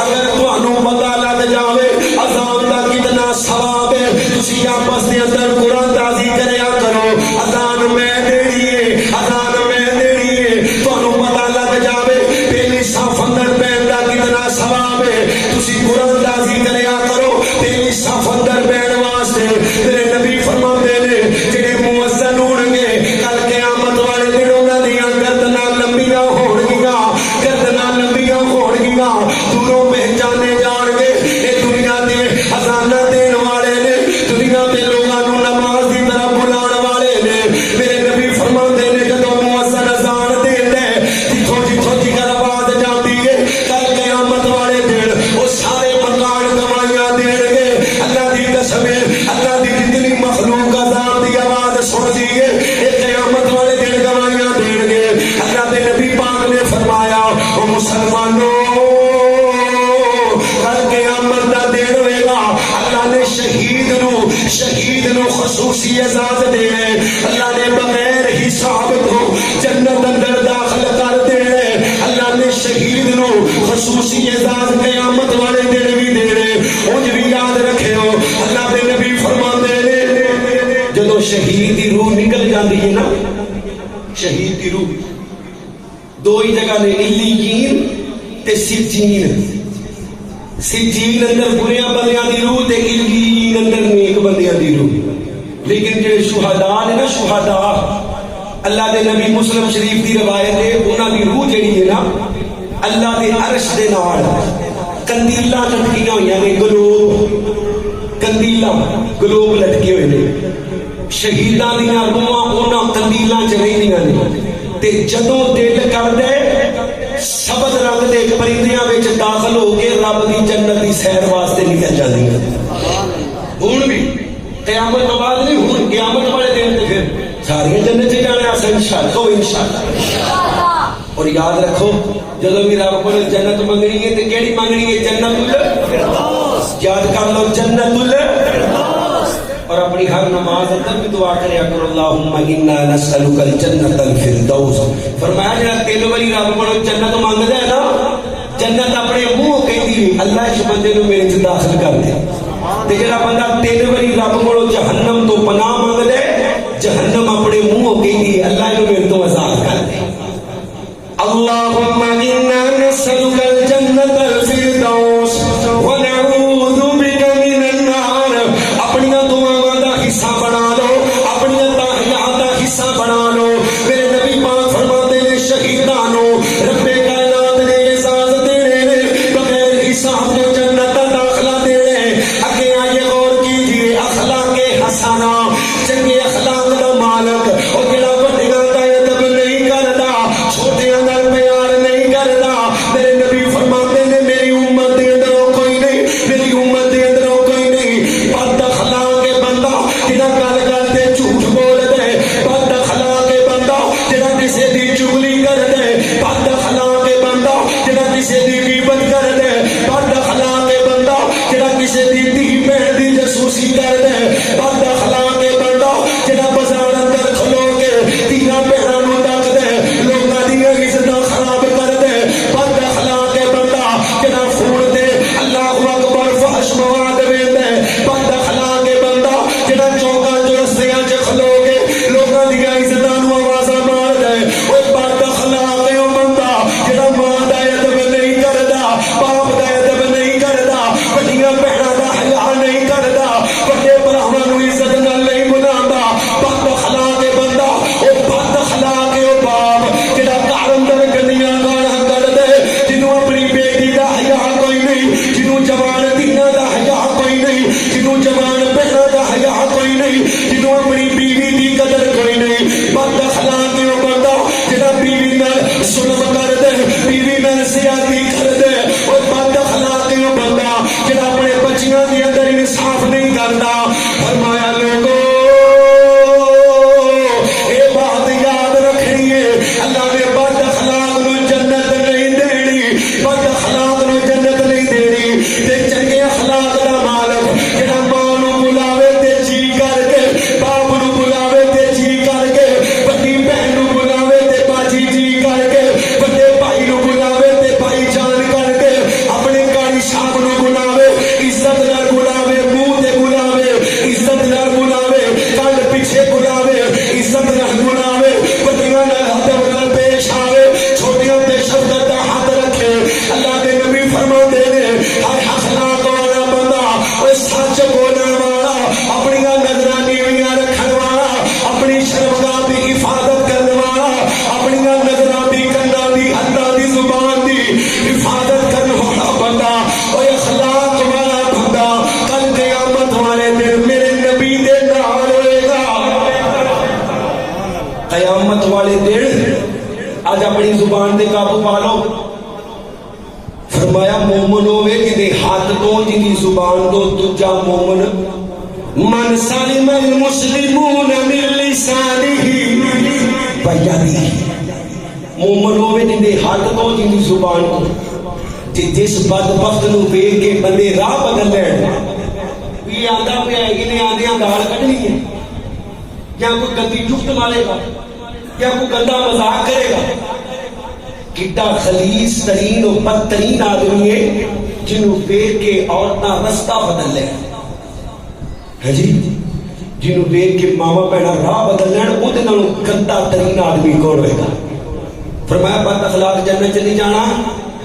اگر تانوں پتہ لگ جاوے اذان دا کتنا ثواب ہے، تسی آپس دے اندر قرآن تازی کریا کرو، اذان میں دینی ہے، اذان میں دینی ہے، تانوں پتہ لگ جاوے پہلی صف اندر بیٹھ دا کتنا ثواب ہے، تسی قرآن تازی کریا کرو پہلی صف اندر بیٹھ واسطے، میرے نبی فرماتے نے جڑے مؤذن ہون گے کل قیامت والے دن انہاں دیاں گردناں لمبیاں ہون گیاں، گردناں لمبیاں ہون گیاں، دوروں پہچانے جان گے اے دنیا دے اذاناں دین والے نے، دنیا دے لوگاں نوں نماز دی طرف بلان والے نے، میرے نبی فرماندے نے جدوں مؤذن اذان دیندا ہے جتھوں جتھوں جگر آواز جاندی ہے کل قیامت والے دن وہ سارے مکان گوائیاں دین گے، اللہ دی قسم ہے اللہ دی جتنی مخلوق اذان دی آواز سن دی ہے اے قیامت والے دن گوائیاں دین گے، اللہ دے نبی پاک نے فرمایا او مسلمانوں کل قیامت دا دن ہوئے گا، اللہ نے شہید نو خصوصی اجازت دے، اللہ نے بغیر حساب تو جنت اندر داخل کر دے، اللہ نے شہید نو خصوصی اجازت قیامت والے دن بھی دے رہے، انج بھی یاد رکھے ہو اللہ دے نبی فرماندے نے جدو شہید دی روح نکل جاندی ہے نا، شہید دی روح دو ہی جگہ نے علیین تے سجین، سجین اندر بریاں بندیاں دی روح تے علیین اندر نیک بندیاں دی روح، لیکن جڑے شہداء نے نا، شہداء اللہ دے نبی مسلم شریف دی روایت ہے انہاں دی روح جڑی ہے نا اللہ دے عرش دے نال کندیلاں لٹکیاں ہوئیاں نے، گلوب کندیلاں گلوب لٹکے ہوئے نے، شہیداں دیاں روحاں انہاں کندیلاں چ رہندیاں نے، تے جدوں دل کردے سبز رنگ دے پرندیاں وچ داخل ہو کے رب دی جنت دی سیر واسطے نکل جاندیاں۔ ہن بھی قیامت تو بعد نہیں، ہن قیامت والے دن تے پھر ساری جنت چ جانا ہے انشاءاللہ۔ اور یاد رکھو جدو بھی رب کو جنت منگنی ہے تو کیڑی منگنی ہے؟ جنت الفردوس۔ یاد کر لو جنت الفردوس۔ اور اپنی ہر نماز اندر بھی دعا کریا کرو اللہم انا نسألک الجنت الفردوس۔ فرمایا جڑا تین واری رب کو جنت منگدا ہے نا، جنت اپنے منہ کہندی اللہ اس بندے نو میرے وچ داخل کر دے۔ تے جڑا بندہ تین واری رب کو جہنم تو پناہ منگدا ہے، جہنم اپنے منہ کہندی اللہ نو میرے تو آزاد کر دے۔ اللهم إنا نسألك الجنة الفردوس ونعوذ بك من النار۔ اپنی دعاواں دا حصہ بنا لو، اپنی تحیات دا حصہ بنا لو۔ میرے نبی پاک فرماتے ہیں شہیداں نو رب کائنات نے اجازت دینے نے بغیر حساب تو جنت دا داخلہ دینے۔ اگے آئیے غور کیجیے، اخلاق حسنہ، چنگے اخلاق دا مالک او جڑا وڈیاں دا ادب نہیں کردا، چھوٹیاں دا پیار نہیں کردا۔ میرے نبی فرماتے ہیں میری امت دے اندروں کوئی نہیں، میری امت دے اندروں کوئی نہیں بد اخلاق بندہ جڑا گل گل تے جھوٹ بول دے، بد اخلاق بندہ جڑا کسے دی چغلی کر دے، بد اخلاق بندہ جڑا کسے دی غیبت کر دے، بد اخلاق بندہ جڑا کسے دی دھی بہن دی جاسوسی کر دے، بد اخلاق بندہ جڑا بازار اندر کھلو کے دھیاں بہناں نوں ڈک دے، لوکاں دی عزتاں خراب کر دے، بد اخلاق بندہ جڑا فون تے اللہ اکبر فحش مواد ویندا ہے، بد اخلاق بندہ جڑا چوکاں چ رستیاں چ کھلو کے لوکاں دی عزتاں نوں آوازاں مار دے۔ او بد اخلاق او بندہ جڑا ماں دا ادب نہیں کردا، باپ دا ادب نہیں کردا، بڑیاں بہناں دا حیا نہیں کردا، بڑے بھراواں نوں عزت نال نہیں بلاوندا، بد اخلاق بندہ او بد اخلاق او باپ جڑا گھر اندر گندیاں گالاں کر دے، جنوں اپنی بیٹی دا حیا کوئی نہیں، جنوں جوان دھیاں دا حیا کوئی نہیں، جنوں جوان بہناں دا حیا کوئی نہیں، جنوں اپنی بیوی دی قدر کوئی نہیں، بد اخلاق او بندہ جڑا بیوی نال ظلم کر دے، بیوی نال زیادتی کر دے، او بد اخلاق او بندہ جڑا اپنے بچیاں دے اندر انصاف نہیں کردا۔ فرمایا لوگو اے بات یاد رکھنی ہے، اللہ نے بد اخلاق نو جنت نہیں دینی، بد اخلاق نو جنت نہیں دینی۔ تے چنگے اخلاق دا مالک جڑا ماں نو بلاوے تے جی کر کے، باپ نو بلاوے تے جی کر کے، بڑی بہن نو بلاوے تے باجی جی کر کے، بڑے بھائی نو بلاوے تے بھائی جان کر کے، اپنے کاری صاحب نو بلاوے، عزت نال بلاوے، منہ تے بلاوے، عزت نال بلاوے، کل پیچھے بلاوے، عزت نال بلاوے، بڑیاں نال ادب نال پیش آوے، چھوٹیاں تے شفقت دا ہاتھ رکھے۔ اللہ دے نبی فرماتے ہیں ہر اخلاق والا بندہ او سچ بولن والا، اپنی نظراں نیویاں رکھن والا، اپنی شرمگاہ دی حفاظت کرن والا، اپنی نظراں دی کناں دی ہتھاں دی زبان دی حفاظت کرن والا بندہ، او اخلاق والا بندہ کل قیامت والے دن میرے نبی دے نال ہوئے گا۔ قیامت والے دن آج اپنی زبان دے قابو پا لو۔ فرمایا مومن ہوئے جدے ہاتھ تو جدی زبان تو دجا مومن، من سلم المسلمون من لسانہ ویدہ، مومن ہوئے جدے ہاتھ تو جدی زبان تو جس بدبخت نو ویکھ کے بندے راہ بدل لین، یہ آندا پیا ہے کہ آندیاں گال کڈنی ہے، یا کوئی گندی جفت مارے گا، یا کوئی گندا مذاق کرے گا۔ کتا خلیص ترین و بدترین آدمی ہے جنہوں ویکھ کے عورتاں رستہ بدل لیں، ہے جی، جنہوں ویکھ کے ماما بہنا راہ بدل لین، اودے نالوں گندا ترین آدمی کون ہوئے گا؟ فرمایا بد اخلاق جنت چلی جانا،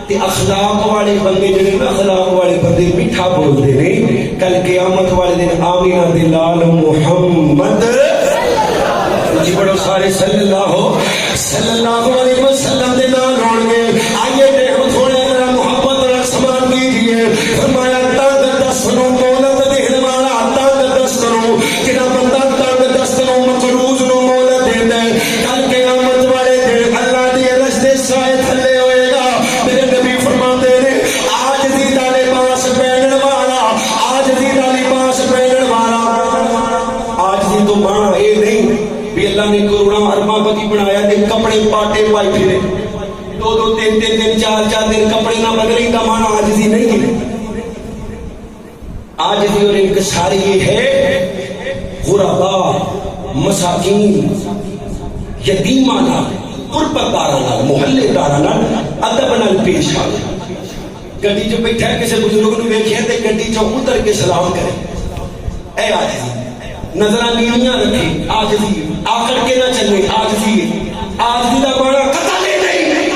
تے اخلاق والے بندے جڑے نا، اخلاق والے بندے میٹھا بولدے نے، کل قیامت والے دن آمینہ دے لال محمد جی بڑو سارے صلی اللہ علیہ وسلم دے نال ہون گے۔ آئیے 4 دن کپڑے نہ بدلیں کا معنی عاجزی نہیں ہے. عاجزی اور انکساری یہ ہے غرباء، مساکین، یتیمانہ، قربت دارانہ، محلے دارانہ ادب نال پیش آنا. گڈی جو بیٹھا ہے کسی بزرگ نو ویکھے تے گڈی چوں اتر کے سلام کرے. اے عاجزی، نظراں نیویاں رکھے، عاجزی، آکڑ کے نہ چلے، عاجزی. عاجزی دا معنی قتل نہیں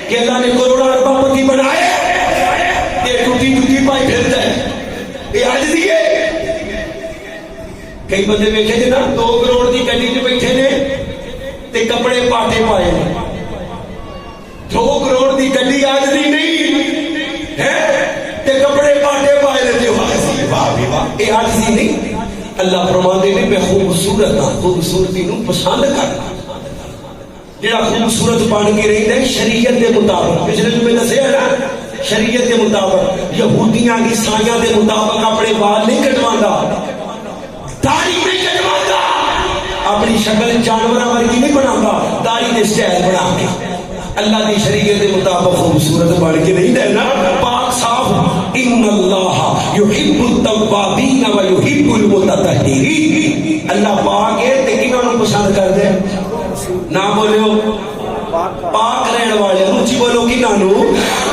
کہ اللہ نے کروڑاں ارباں پتی بنائے تے ٹوٹی ٹوٹی پائی پھرتا ہے. یہ عاجزی ہے. کئی بندے ویکھے جے نا 2 کروڑ دی گڈی چ بیٹھے نے تے کپڑے پاٹے پائے نے. 2 کروڑ دی گڈی عاجزی نہیں ہے تے کپڑے پاٹے پائے نے. تے واہ واہ، یہ عاجزی نہیں. اللہ فرماندے نے میں خوبصورت ہاں، خوبصورتی نو پسند کرنا. جڑا خوبصورت بن کے رہندا ہے شریعت دے مطابق، پچھلے جو میں دسیا نا شریعت دے مطابق، یہودیاں عیسائیاں دے مطابق اپنے بال نہیں کٹواندا، داڑھی نہیں کٹواندا، اپنی شکل جانوراں ورگی نہیں بناتا، داڑھی دے سٹائل بنا کے. اللہ دی شریعت دے مطابق خوبصورت بن کے نہیں رہنا، پاک صاف. ان اللہ یحب التوابین و یحب المتطہرین. اللہ پاک ہے تے کنہاں نوں پسند کردا ہے؟ نہ بولو پاک رہن والے. اونچی بولو کنہاں نوں؟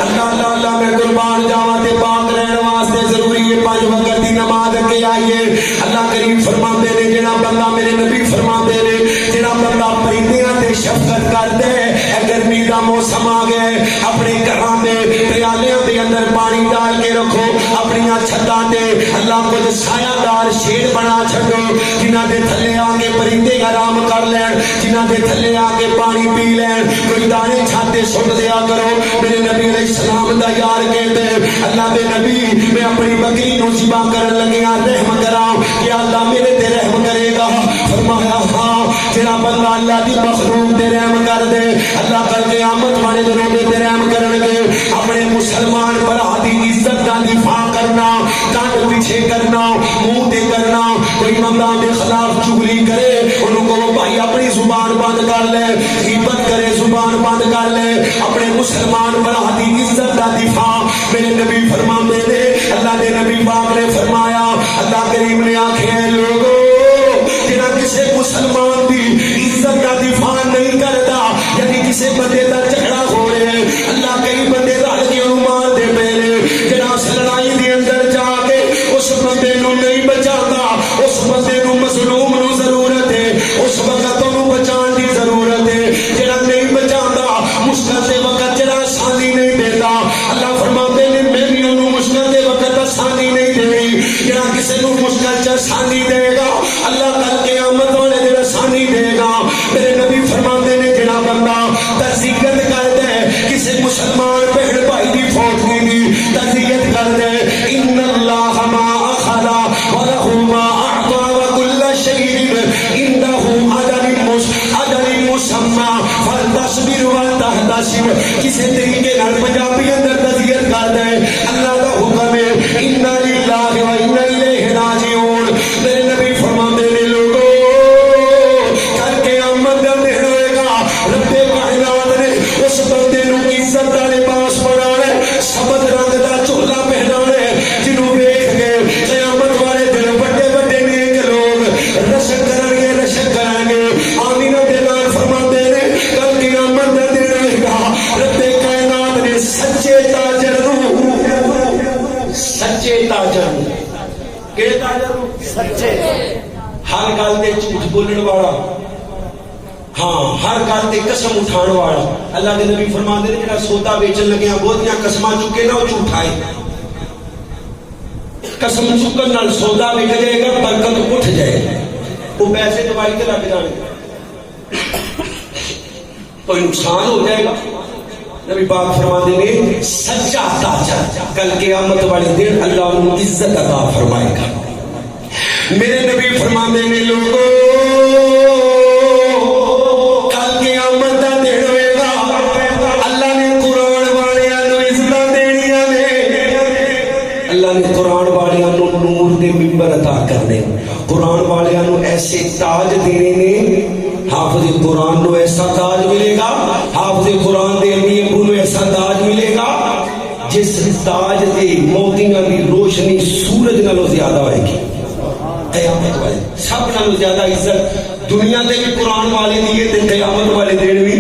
اللہ اللہ اللہ. میں قربان جاواں تے پاک رہن واسطے ضروری ہے 5 وقت دی نماز کے آئیے. اللہ کریم فرماندے نے جڑا بندہ، میرے نبی فرماندے نے جڑا بندہ پرندیاں تے شفقت کردا ہے، گرمی دا موسم آ گیا ہے، اپنے گھراں دے پیالیاں دے اندر پانی ڈال کے رکھو، اپنی چھتاں تے اللہ کچھ سایہ دار شیڈ بنا چھڈو جنہاں دے تھلے آ کے پرندے آرام کر لین، جنہاں دے تھلے آ کے پانی پی لین. کوئی دانے چھاتے سٹ دیا کرو. میرے نبی علیہ السلام دا یار کہتے ہیں اللہ دے نبی میں اپنی بکری نو ذبح کرن لگیا رحم کراں کہ اللہ میرے تے رحم کرے گا. فرمایا ہاں، جڑا بندہ اللہ دی مخلوق تے رحم کر دے اللہ کل قیامت والے دنوں تے رحم کرن گے. اپنے مسلمان بھرا دی عزت دا دفاع کرنا، ڈانٹ پیچھے کرنا، منہ تے کرنا. کوئی بندہ دے خلاف چغلی کرے انہوں کو بھائی اپنی زبان بند کر لے، غیبت کرے زبان بند کر لے. اپنے مسلمان بھرا دی عزت دا دفاع میرے نبی فرماندے نے. اللہ دے نبی پاک نے فرمایا، اللہ کریم نے آکھے لوگو جنہاں کسے مسلمان دی عزت کا دفاع نہیں کرتا، یعنی کسی بندے دا جھگڑا ہو رہے، اللہ کئی بندے رل کے انہوں مار دے پہلے، جنہاں اس لڑائی دے اندر جا کے اس بندے نو نہیں بچاتا، اس بندے نو مظلوم نو ضرورت ہے، اس وقت انہوں بچان دی ضرورت ہے. جنہاں نہیں بچاتا مشکل دے وقت جنہاں آسانی نہیں دیتا، اللہ فرماتے نے میں بھی انہوں مشکل دے وقت آسانی نہیں دے گی. جنہاں کسی نو مشکل چ آسانی دے گا اللہ کل قیامت والے دن آسانی دے گا. میرے نبی فرماتے نے جڑا بندہ تذکر کر دے کسی مسلمان بہن بھائی دی فوتگی دی تذکر کر دے، ان اللہ ما اخذ ولہ ما اعطى وكل شيء عنده اجل مسمى فلتصبر وتحتسب. کسی طریقے نال پنجابی اندر تذکر کر دے اللہ دا حکم ہے انا للہ و انا الیہ راجعون. میرے نبی فرماتے نے لوگو کل قیامت دا دن ہوئے گا، رب کائنات نے اس بندے نو عزت دا لباس پہنانا ہے، سبز رنگ دا چولا پہنانا ہے، جنوں ویکھ گئے قیامت والے دن بڑے بڑے نیک لوگ رشک کریں گے آمینہ دے نال فرماتے نے کل قیامت دا دن ہوئے گا، رب کائنات نے سچے تاجر کہ تاجر سچے، ہر گل تے جھوٹ بولن والا، ہاں ہر گل تے قسم اٹھان والا. اللہ دے نبی فرماندے نے جڑا سودا بیچن لگیا بہتیاں قسماں چکے نہ وہ جھوٹا ہے. قسم چکن نال سودا وک جائے گا، برکت اٹھ جائے گا، وہ پیسے دوائی تے لگ جانے، کوئی نقصان ہو جائے گا. نبی پاک فرماتے نے سچا تاجر کل قیامت والے دن اللہ انہوں عزت عطا فرمائے گا. میرے نبی فرماتے نے لوگوں کل قیامت دا دن ہوئے گا، اللہ نے قرآن والیاں نو عزت دینیاں نے، اللہ نے قرآن والیاں نو نور دے منبر عطا کرنے، قرآن والیاں نو ایسے تاج دینے نے. حافظ قرآن نو ایسا تاج ملے گا، حافظ قرآن دے امی ابو نو ایسا تاج ملے جس تاج تے موتیاں دی روشنی سورج نالوں زیادہ ہوئے گی. قیامت والے سب نالوں زیادہ عزت دنیا دے بھی قرآن والے دیے تے قیامت والے دین بھی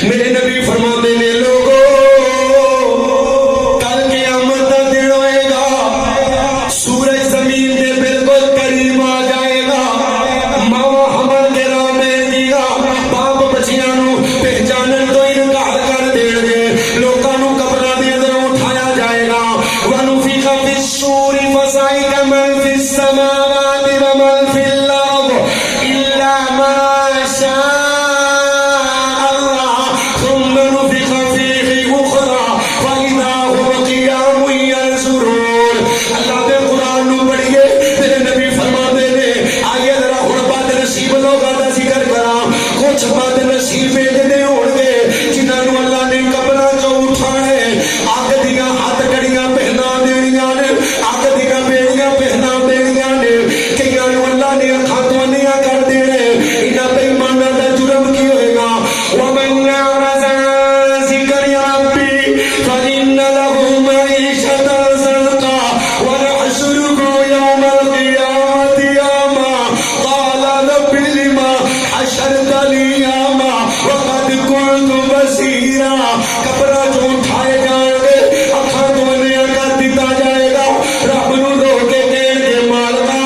میرے نبی فرماتے نے لوگو کل قیامت دا دن ہوئے گا سورج زمین دے بالکل قریب آ جائے گا ماں حمل کے راہ میں دیا باپ بچیاں نو پہچانن تو انکار کر دین گے لوکاں نو قبراں دے اندر اٹھایا جائے گا ونفخ فی الصور فصعق من فی السماوات ومن فی الارض الا ما شاء اللہ ثم نفخ فیہ اخرى فاذا هم قیام ینظرون. اللہ دے قرآن نو پڑھیے میرے نبی فرماتے نے آئیے ذرا ہن بد نصیب لوگاں دا ذکر کراں. کچھ بد نصیب دے ہون گے جنہاں نو اللہ نے قبراں چوں اٹھانے اگ دیاں ہتھ کڑیاں پہنا دینیاں نے اگ دیاں بیڑیاں پہنا دینیاں نے کئیاں نو اللہ نے اکھاں تو انیاں کر دینے. انہاں بے ایماناں دا جرم کی ہوئے گا ومن يعرض عن ذکر ربی فإن له معیشة ضنکا ونحشره يوم القیامة أعمى قال رب لم حشرتني أعمى وقد كنت بصيرا. قبراں چوں اٹھائے جان گے اکھاں تو انیاں کر دتا جائے گا رب نو رو کے کہن گے مالکا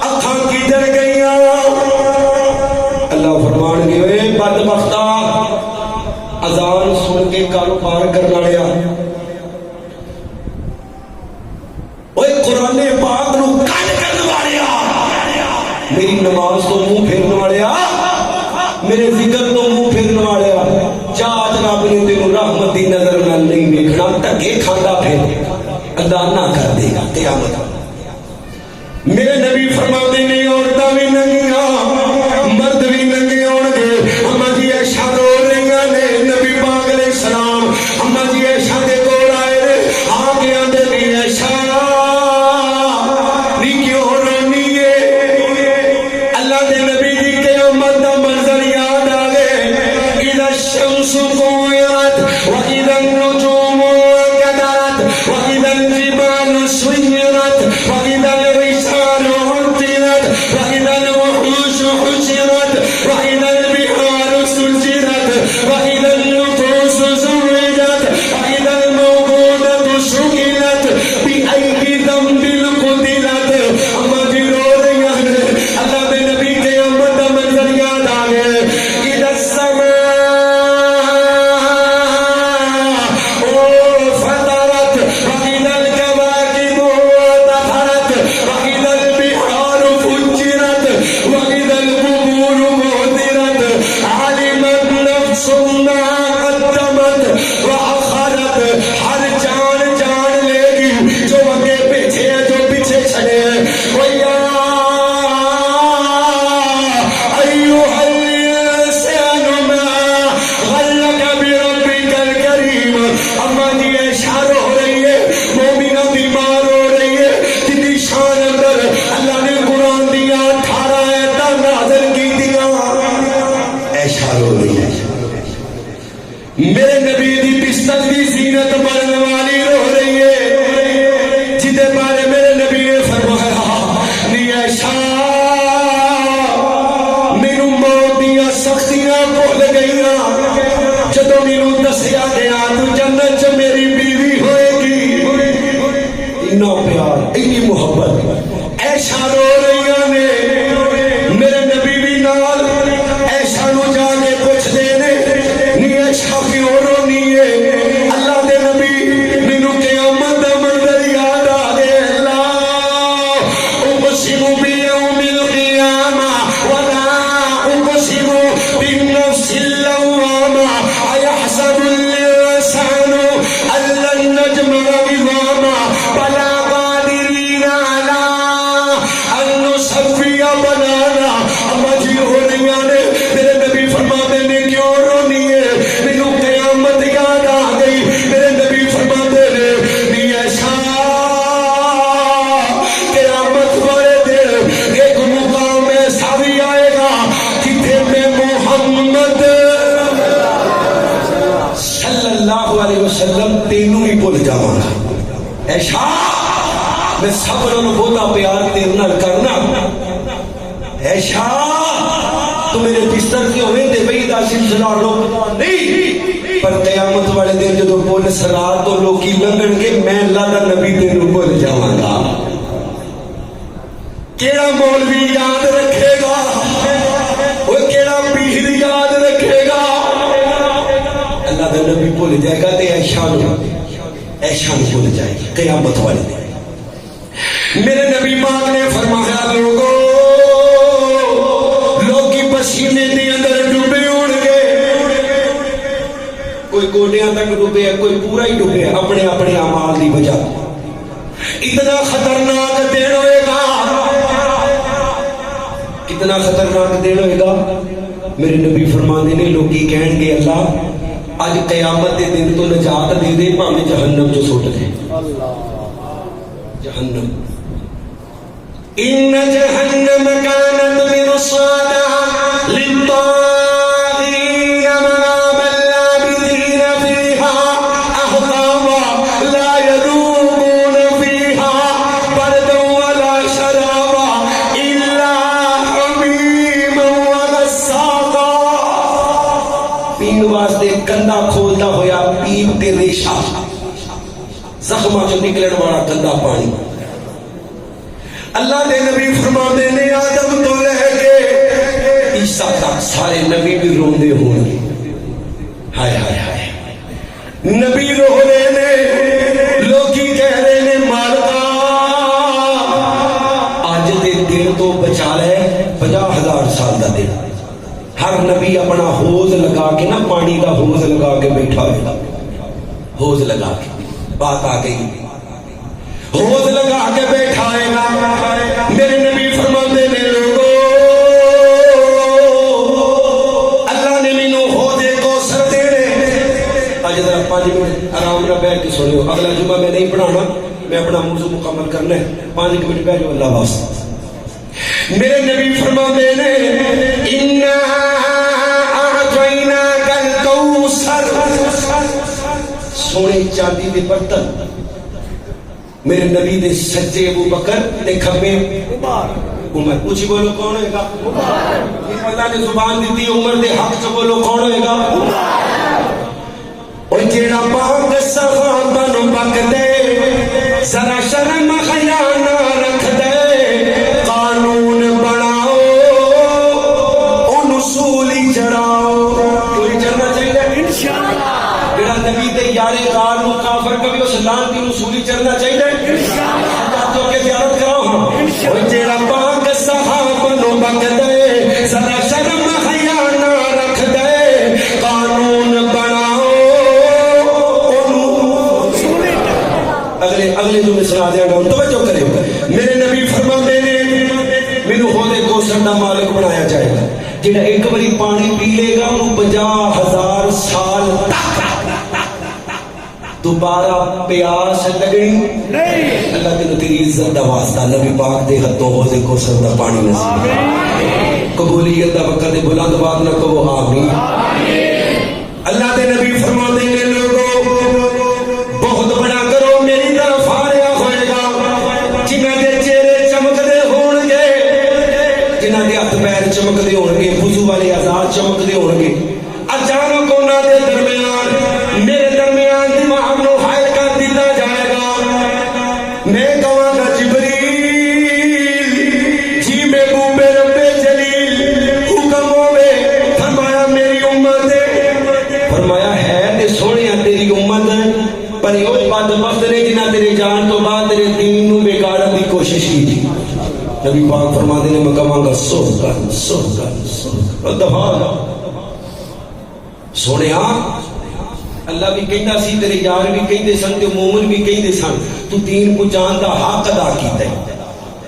اکھاں کدھر گئیاں. اللہ فرمان گے اے بدبختا اذان سن کے کاروبار کرن والیا اوے قرآن پاک نو کن کرن والیا میری نماز تو منہ پھیرن والیا میرے ذکر تو منہ پھیرن والیا چاچ رب نے تینوں رحمت دی نظر نال نہیں دیکھنا ٹھگے کھاندا پھر ادا نہ کر دے گا قیامت. میرے نبی فرماتے نے عورتاں بھی ننگیاں مرد بھی ننگے ہون گے. اما جی عائشہ رو رہیاں نے نبی پاک علیہ السلام اما جی عائشہ دے کول آئے نے آ کے آندے نے عائشہ نی کیوں رونی ہے. اللہ دے نبی دی قیامت دا منظر یاد آ گئے اذا الشمس كورت واذا النجوم انكدرت واذا الجبال سيرت واذا الرجال عطلت واذا الوحوش حشرت واذا البحار سجرت واذا النفوس زوجت واذا الموءودة سئلت بأي ذنب قتلت. اما جی رو رہی ہیں اللہ دے نبی قیامت دا منظر یاد آ گئے اذا السماء فطرت واذا الكواكب انتثرت واذا البحار فجرت واذا القبور بعثرت علمت نفس ما قدمت واخرت. ہر جان جان لے گی جو آگے پیچھے ہے جو پیچھے چھڑے ہیں. وَيَا أَيُّهَا الْإِنسَانُ مَا غَرَّكَ بِرَبِّكَ الْكَرِيمِ. اما جی عائشہ رو رہی ہے مومنہ بیمار ہو رہی ہے جن دی شان اندر اللہ نے قرآن دیا 18 آیتاں نازل کی دیا. عائشہ رو رہی ہے میرے نبی دی بستر دی زینت بننے والی رو رہی ہے جدے بارے میرے نبی نے فرمایا نی عائشہ مینوں موت دیاں سختیاں بھول گئیاں جدوں مینوں دسیا گیا تو جنت چ میری بیوی ہوئے گی. اتنا پیار اتنی محبت عائشہ رو رہی نے میرے نبی بھی نال عائشہ نو جا کے پوچھ دے نے نی عائشہ کیوں رونی ہے. اللہ دے نبی مینوں قیامت دا منظر یاد آ گیا. اللہ اقسم بیوم القیامہ ولا اقسم بالنفس اللوامہ ایحسب الانسان ان لن نجمع عظاما بلا قادرین علی ان علیہ وسلم تینوں ہی بھول جاواں گا. اے شاہ میں سب نوں بہتا پیار تیرے نال کرنا. اے شاہ تو میرے بستر کے ہوئے تے بئی دا سلسلہ روکنا نہیں, پر قیامت والے دن جدو بول سرات تو لوکی لنگن کے میں اللہ دا نبی تینوں بھول جاواں گا. کیڑا مولوی یاد رکھے گا, وہ کیڑا پیر یاد رکھے گا. اللہ دا نبی بھول جائے گا تے ایشان بھول جائے گا قیامت والے دن. میرے نبی پاک نے فرمایا لوگوں لوکی پسینے دے اندر ڈوبے ہون گے, کوئی گوڈیاں تک ڈوبے ہے, کوئی پورا ہی ڈوبے ہے اپنے اپنے اعمال دی وجہ. اتنا خطرناک دن ہوئے گا, کتنا خطرناک دن ہوئے گا. میرے نبی فرمانے نے لوگی کہن گے اللہ آج قیامت دے دن تو نجات دے دے, ہمیں جہنم جو سوٹ دے. جہنم ان جہنم کانت مرصادا للطاغین مآبا لابثین فیہا احقابا لا یذوقون فیہا بردا ولا شرابا الا حمیما وغساقا. پین واسطے کندھا کھولتا ہویا پیپ تے ریشہ, زخمہ جو نکلن والا گندا پانی. اللہ دے نبی فرماتے نے آدم تو لے کے عیسیٰ تک سارے نبی بھی روندے ہوں گے. ہائے ہائے ہائے نبی رو رہے نے, لوگی کہہ رہے نے مالکا آج دے دن تو بچا لے 50,000 سال دا دن. ہر نبی اپنا حوض لگا کے نا, پانی دا حوض لگا کے بیٹھا ہوئے, حوض لگا کے. بات آ گئی حوض لگا کے بیٹھا ہے گا. میرے نبی فرماتے نے لوگوں اللہ نے مینوں حوضے کوثر دینے. آج ذرا 5 منٹ آرام نہ بیٹھ کے سنو, اگلا جمعہ میں نہیں پڑھانا, میں اپنا موضوع مکمل کرنا ہے. 5 منٹ بیٹھ جاؤ اللہ واسطے. میرے نبی فرماتے نے اِنَّا أَعْطَيْنَاكَ الْكَوْثَرَ. سونے چاندی دے برتن, میرے نبی دے سجے ابو بکر تے کھبے عمر. اونچی بولو کون ہوئے گا؟ اللہ نے زبان دیتی عمر دے حق چ بولو کون ہوئے گا؟ اور جیڑا پاک صحابہ نو بک دے, ذرا شرم حیا نہ رکھ دے, قانون بناؤ اونوں سولی چڑھاؤ. کوئی چڑھنا چاہیے انشاءاللہ. جڑا نبی دے یارے غار نو کافر کبھی اس لعنتی نو سولی چڑھنا چاہیے انشاءاللہ. تو کے زیارت کراؤ ہاں. اور جڑا پاک صحابہ نو بک دے, ذرا شرم حیا نہ رکھ دے, قانون بناؤ اونوں سولی. اگلے جو میں سنا دیا گا توجہ کرے. میرے نبی فرماتے نے مینوں حوضے کوثر دا مالک بنایا جائے گا. جڑا ایک باری پانی پی لے گا انہوں 50,000 سال تک دوبارہ پیاس لگنی نہیں. اللہ کے تیری عزت دا واسطہ نبی پاک دے ہتھوں حوضے کوثر دا پانی نصیب. قبولیت دا وقت دے بلند بات نہ کہو آمین. اللہ دے نبی فرماتے ہیں لوگوں بہت بڑا کرو میری طرف آ رہا ہوئے گا, جنہ دے چہرے چمکدے ہون گے, جنہ دے ہاتھ پیر چمکدے ہون گے, وضو والے اعضاء چمکدے ہون گے. اچانک انہاں دے درمیان میرے درمیان دماغ نو حائل کر دیتا جائے گا. میں کہاں گا جبریل جی میں بوبے رب جلیل حکم ہوئے. فرمایا میری امت ہے. فرمایا ہے تے سونیا تیری امت ہے, پر یہ بد وقت نے جنہ تیرے جان تو بعد تیرے دین نو بگاڑن دی کوشش کی تھی. نبی پاک فرماتے نے میں کہاں گا سوکن دفاع سونے. اللہ بھی کہنا سی, تیرے یار بھی کہندے سن, تے مومن بھی کہندے سن تو دین کو جان دا حق ادا کیتا ہے.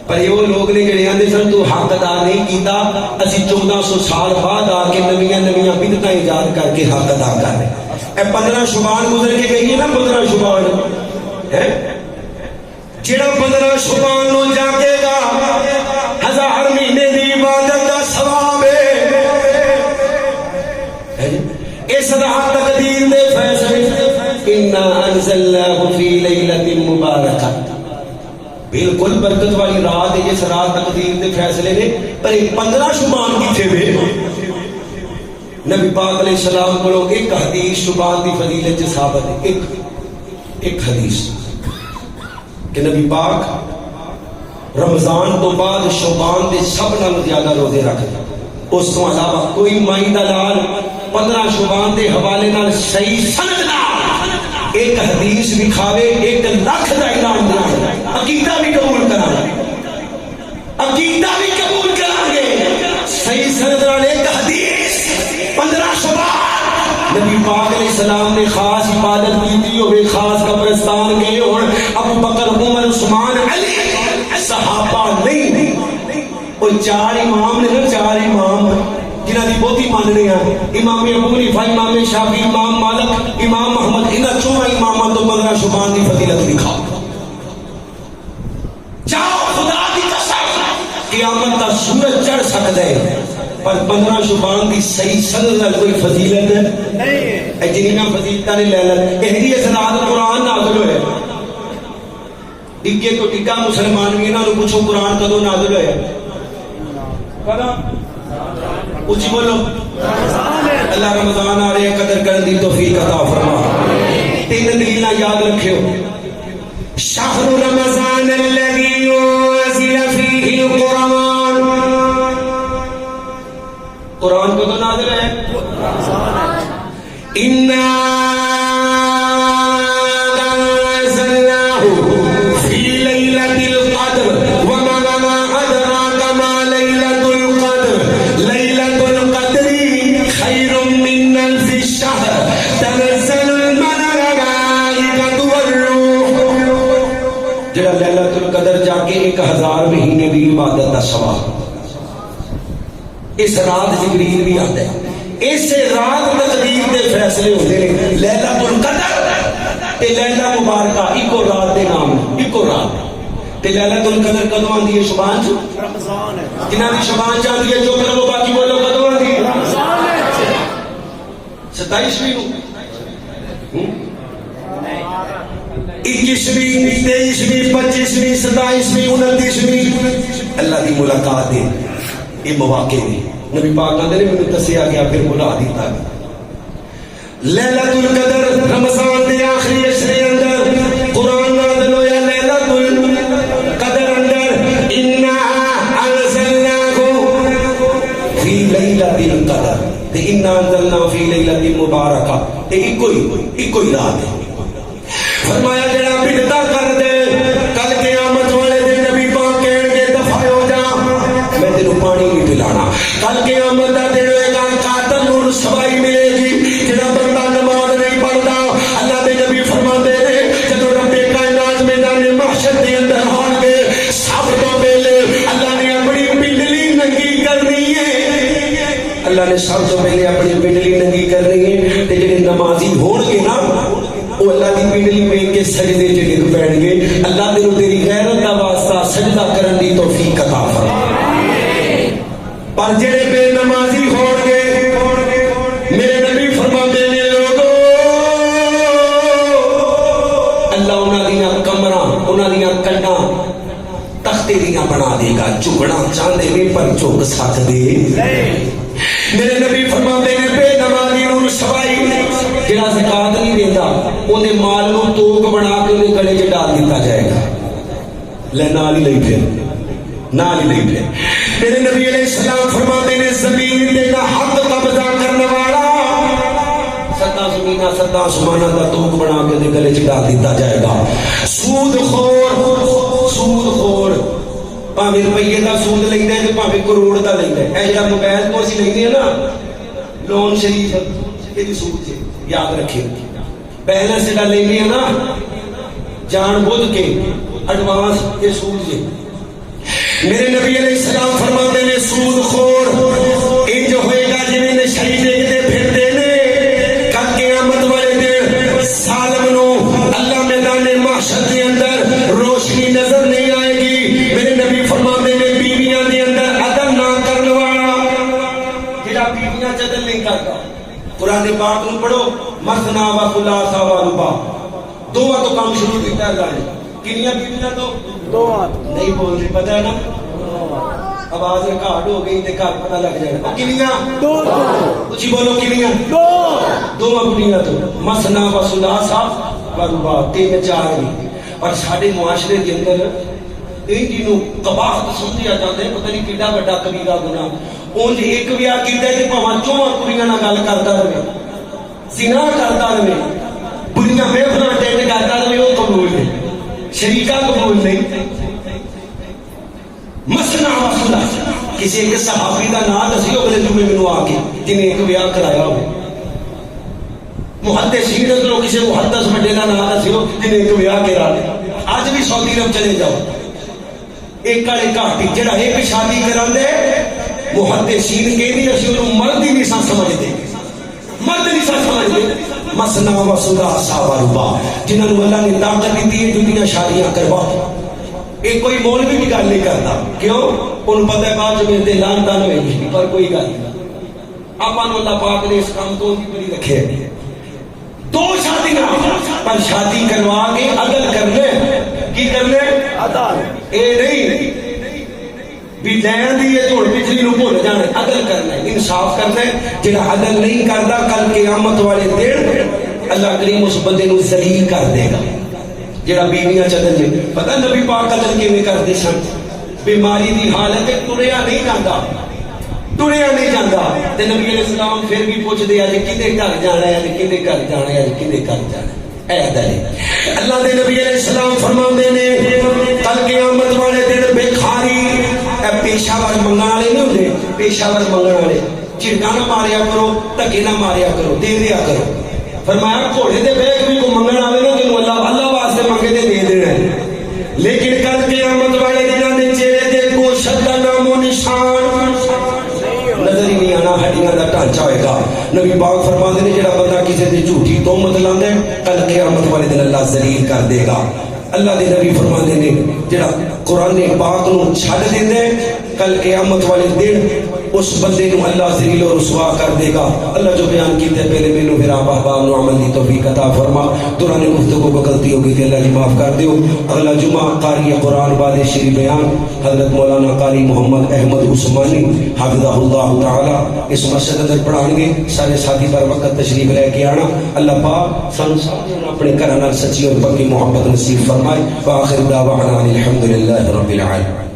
پر یہ وہ لوگ نے جڑے آندے سن تو حق ادا نہیں کیتا, اسی 1400 سال بعد آ کے نویاں بدعتاں ایجاد کر کے حق ادا کر رہے. اے 15 شبان گزر کے گئی ہے نا, 15 شبان ہے جڑا 15 شبان نو جاگے گا 1000 مہینے دی عبادت دا ثواب ہے. اس دا رات تقدیر دے فیصلے انا انزلناہ فی لیلۃ مبارکہ بالکل برکت والی رات ہے جس رات تقدیر دے فیصلے نے پر 15 شبان کیتے ہوئے نبی پاک علیہ السلام کو ایک حدیث شبان دی فضیلت ثابت ہے ایک حدیث کہ نبی پاک رمضان تو بعد شعبان دے سب نال زیادہ روزے رکھتے اس کو علاوہ کوئی مائی دلال 15 شعبان دے حوالے نال صحیح سند نال ایک حدیث بھی کھاوے 1 لاکھ دا انعام دے عقیدہ بھی قبول کرا عقیدہ بھی قبول کرا گے صحیح سند نال ایک حدیث 15 شعبان نبی پاک علیہ السلام نے خاص عبادت کی تھی ہوئے خاص قبرستان گئے اور ابو بکر عمر عثمان علی صحابہ نہیں وہ 4 امام نے نا 4 امام جنہاں دی بہتی ماننے ہیں امام ابو حنیفہ امام شافعی امام مالک امام محمد انہاں 4 اماماں تو 15 شعبان دی فضیلت دکھا جاؤ خدا دی قسم قیامت کا سورج چڑھ سکتا ہے پر 15 شعبان دی صحیح سند نال کوئی فضیلت نہیں اے جنہاں فضیلتاں نے لے لے اہدی اس رات قرآن نازل ہوئے ڈگے تو ڈگا مسلمان بھی انہاں نوں پوچھو قرآن کدوں نازل ہوئے کدا اچھی بولو اللہ رمضان آ رہے قدر کرن دی توفیق عطا فرما 3 دلیلاں یاد رکھیو شہر رمضان الذی انزل فیہ القرآن قرآن کو تو نازل ہے اِنَّا أَنزَلْنَاهُ فِي لَيْلَةِ الْقَدْرِ وَمَا أَدْرَاكَ مَا لَيْلَةُ الْقَدْرِ لَيْلَةُ الْقَدْرِ خَيْرٌ مِّنْ أَلْفِ الشَّهْرِ تَنَزَّلُ الْمَلَائِكَةُ وَالرُّوحُ جڑا لیلۃ القدر جا کے 1000 مہینے دی عبادت دا ثواب اس رات جبریل بھی آتا ہے اس رات تقدیر دے فیصلے ہوتے ہیں لیلۃ القدر تے لیلہ مبارکہ ایکو رات دے نام ایکو رات تے لیلۃ القدر کدوں آندی ہے شعبان چ رمضان ہے جنہاں دی شعبان چ آندی ہے جو کرو باقی بولو کدوں آندی ہے رمضان ہے 27ویں نو 21ویں 23ویں 25ویں 27ویں 29ویں اللہ دی ملاقات ہے یہ مواقع نہیں نبی پاک نے مجھے دسیا گیا پھر بلا دیتا لیلۃ القدر رمضان دے آخری عشرے اندر قرآن نازل ہویا لیلۃ القدر اندر انا انزلناہ فی لیلۃ القدر تے انا انزلناہ فی لیلۃ مبارکہ تے ایکو ہی رات ہے فرمایا جڑا بدعت کر دے کل قیامت والے دن نبی پاک کہن گے دفع ہو جا میں تینوں پانی نہیں پلانا کل قیامت دا دن ہوئے گا قاتل نور سوائی ملے گی جڑا بندہ نماز نہیں پڑھتا اللہ دے نبی فرماتے ہیں جدو رب کائنات میدان محشر دے اندر ہون گے سب تو پہلے اللہ نے اپنی پنڈلی ننگی کرنی ہے اللہ نے سب تو پہلے اپنی پنڈلی ننگی کرنی ہے تے جڑے نمازی ہون گے نا وہ اللہ کی پنڈلی میں کے سجدے چ ڈگ پین گے اللہ تینوں تیری غیرت دا واسطہ سجدہ کرن دی توفیق عطا فرما پر جڑے بے نمازی ہون گے میرے نبی فرماتے ہیں لوگو اللہ انہاں دیاں کمراں انہاں دیاں کنڈاں تختے دیاں بنا دے گا جھکنا چاہندے نے پر جھک سکدے میرے نبی فرماتے ہیں بے نمازی نور سوائی جڑا زکات نہیں دیتا اونے مال نو توک بنا کے اونے گلے چ ڈال دیتا جائے گا لے نال ہی لئی پھر نال ہی لئی پھر میرے نبی علیہ السلام فرماتے ہیں زمین دے دا حق قبضہ کرنے والا سدا زمینہ سدا سمانہ دا توک بنا کے اونے گلے چ ڈال دیتا جائے گا سود خور پاویں روپیے دا سود لیندا ہے تے پاویں کروڑ دا لیندا ہے اے جڑا موبائل کو اسی لیندے ہیں نا لون شریف اے دی سود ہے یاد رکھیں بیلنس جڑا لیندے ہیں نا جان بوجھ کے ایڈوانس یہ سود ہے میرے نبی علیہ السلام فرماتے ہیں سود خور انج ہوئے گا جویں نشئی دیکھتے پھرتے نے کل قیامت والے دن ظالم نو اللہ میدان محشر دے اندر روشنی نظر نہیں آئے گی میرے نبی فرماتے ہیں بیویاں دے اندر عدل نہ کرنے والا جڑا بیویاں چ عدل نہیں کرتا قرآن پاک نو پڑھو مثنا و ثلاثا و رباع، دونوں تو کام شروع کیتا ہے اللہ نے. کنیاں بیویاں تو دو نہیں بول رہی، پتہ ہے نا آواز ریکارڈ ہو گئی تے گھر پتہ لگ جائے گا. کنیاں دو کچھ بولو کنیاں دو دونوں بڑیاں تو مثنا و ثلاثا و رباع، تین چار بھی. اور سارے معاشرے کے اندر یہ جنوں قباحت سمجھا جاتا ہے، پتہ نہیں کیڈا بڑا کبیرہ گناہ. اونج ایک بیاہ کیتا ہے کہ پاواں چواں کڑیاں نال گل کرتا رہے، زنا کرتا رہے، بڑیاں محفلاں اٹینڈ کرتا رہے، وہ قبول نہیں، شریکہ قبول نہیں. مثنا و ثلاثا، کسی ایک صحابی دا نام دسیو اگلے جمعے مینوں آ کے جنہیں ایک بیاہ کرایا ہو. محدثین اندروں کسی محدث بڑے کا نام دسیو جنہیں ایک بیاہ کرا لیا. اج بھی سعودی عرب چلے جاؤ، ایک والے گھاٹی جڑا ایک شادی کرا دے محدثین کے نہیں اسی انہوں مرد ہی نہیں سا سمجھتے، مرد نہیں سا سمجھتے. مثنا و ثلاثا و رباع، جنہوں نے اللہ نے طاقت دی ہے دنیا شادیاں کروا. ایک کوئی مولوی بھی گل نہیں کرتا، کیوں؟ انہوں پتہ ہے بعد میں دے لان تان ہوئے گی، پر کوئی گل نہیں. آپ اللہ پاک نے اس کام کو بڑی رکھے ہیں. دو شادیاں پر شادی کروا کے عدل کرنے کی کرنے اے نہیں بھی لین دی یہ جوڑ پچھلی نو بھول جانے. عدل کرنا ہے، انصاف کرنا ہے. جڑا عدل نہیں کرتا کل قیامت والے دن اللہ کریم اس بندے نو ذلیل کر دے گا. جڑا بیویاں چدل میں پتہ نبی پاک عدل کیویں کرتے سن. بیماری دی حالت ٹریا نہیں جاندا، ٹریا نہیں جاندا تے نبی علیہ السلام پھر بھی پوچھدے اج کدے گھر جانا ہے، اج کدے گھر جانا ہے، اج کدے گھر جانا ہے. اے عدل ہے. اللہ دے نبی علیہ السلام فرماندے نے کل قیامت والے دن بھکاری اے پیشاور منگن والے نہیں ہوندے، پیشاور منگن والے چڑکا نہ ماریا کرو، دھکے نہ ماریا کرو، دے دیا کرو. فرمایا گھوڑے دے بیٹھ بھی کو منگن آوے نا تینوں اللہ واسطے منگے تے دے دینا ہے. لیکن کل قیامت والے دنوں دے چہرے تے گوشت دا نام و نشان نظر ہی نہیں آنا، ہڈیاں دا ڈھانچہ ہوئے گا. نبی پاک فرماندے نے جڑا بندہ کسی تے جھوٹی تہمت لاندے کل قیامت والے دن اللہ ذلیل کر دے گا. اللہ دے نبی فرماندے نے جڑا قرآن پاک نو چھڈ دیندے کل قیامت والے دن اس بندے نو اللہ ذلیل و رسوا کر دے گا. اللہ جو بیان کیتے پہلے مینوں میرا احباب نو عمل دی توفیق عطا فرما. دوران گفتگو کو غلطی ہو گئی تھی اللہ جی معاف کر دیو. اگلا جمعہ قاری قرآن بعد شری بیان حضرت مولانا قاری محمد احمد عثمانی حافظہ اللہ تعالی اس مسجد اندر پڑھان گے. سارے ساتھی پر وقت تشریف لے کے آنا. اللہ پاک سن اپنے گھر نال سچی اور پکی محبت نصیب فرمائے. وآخر دعوانا الحمدللہ رب العالمین.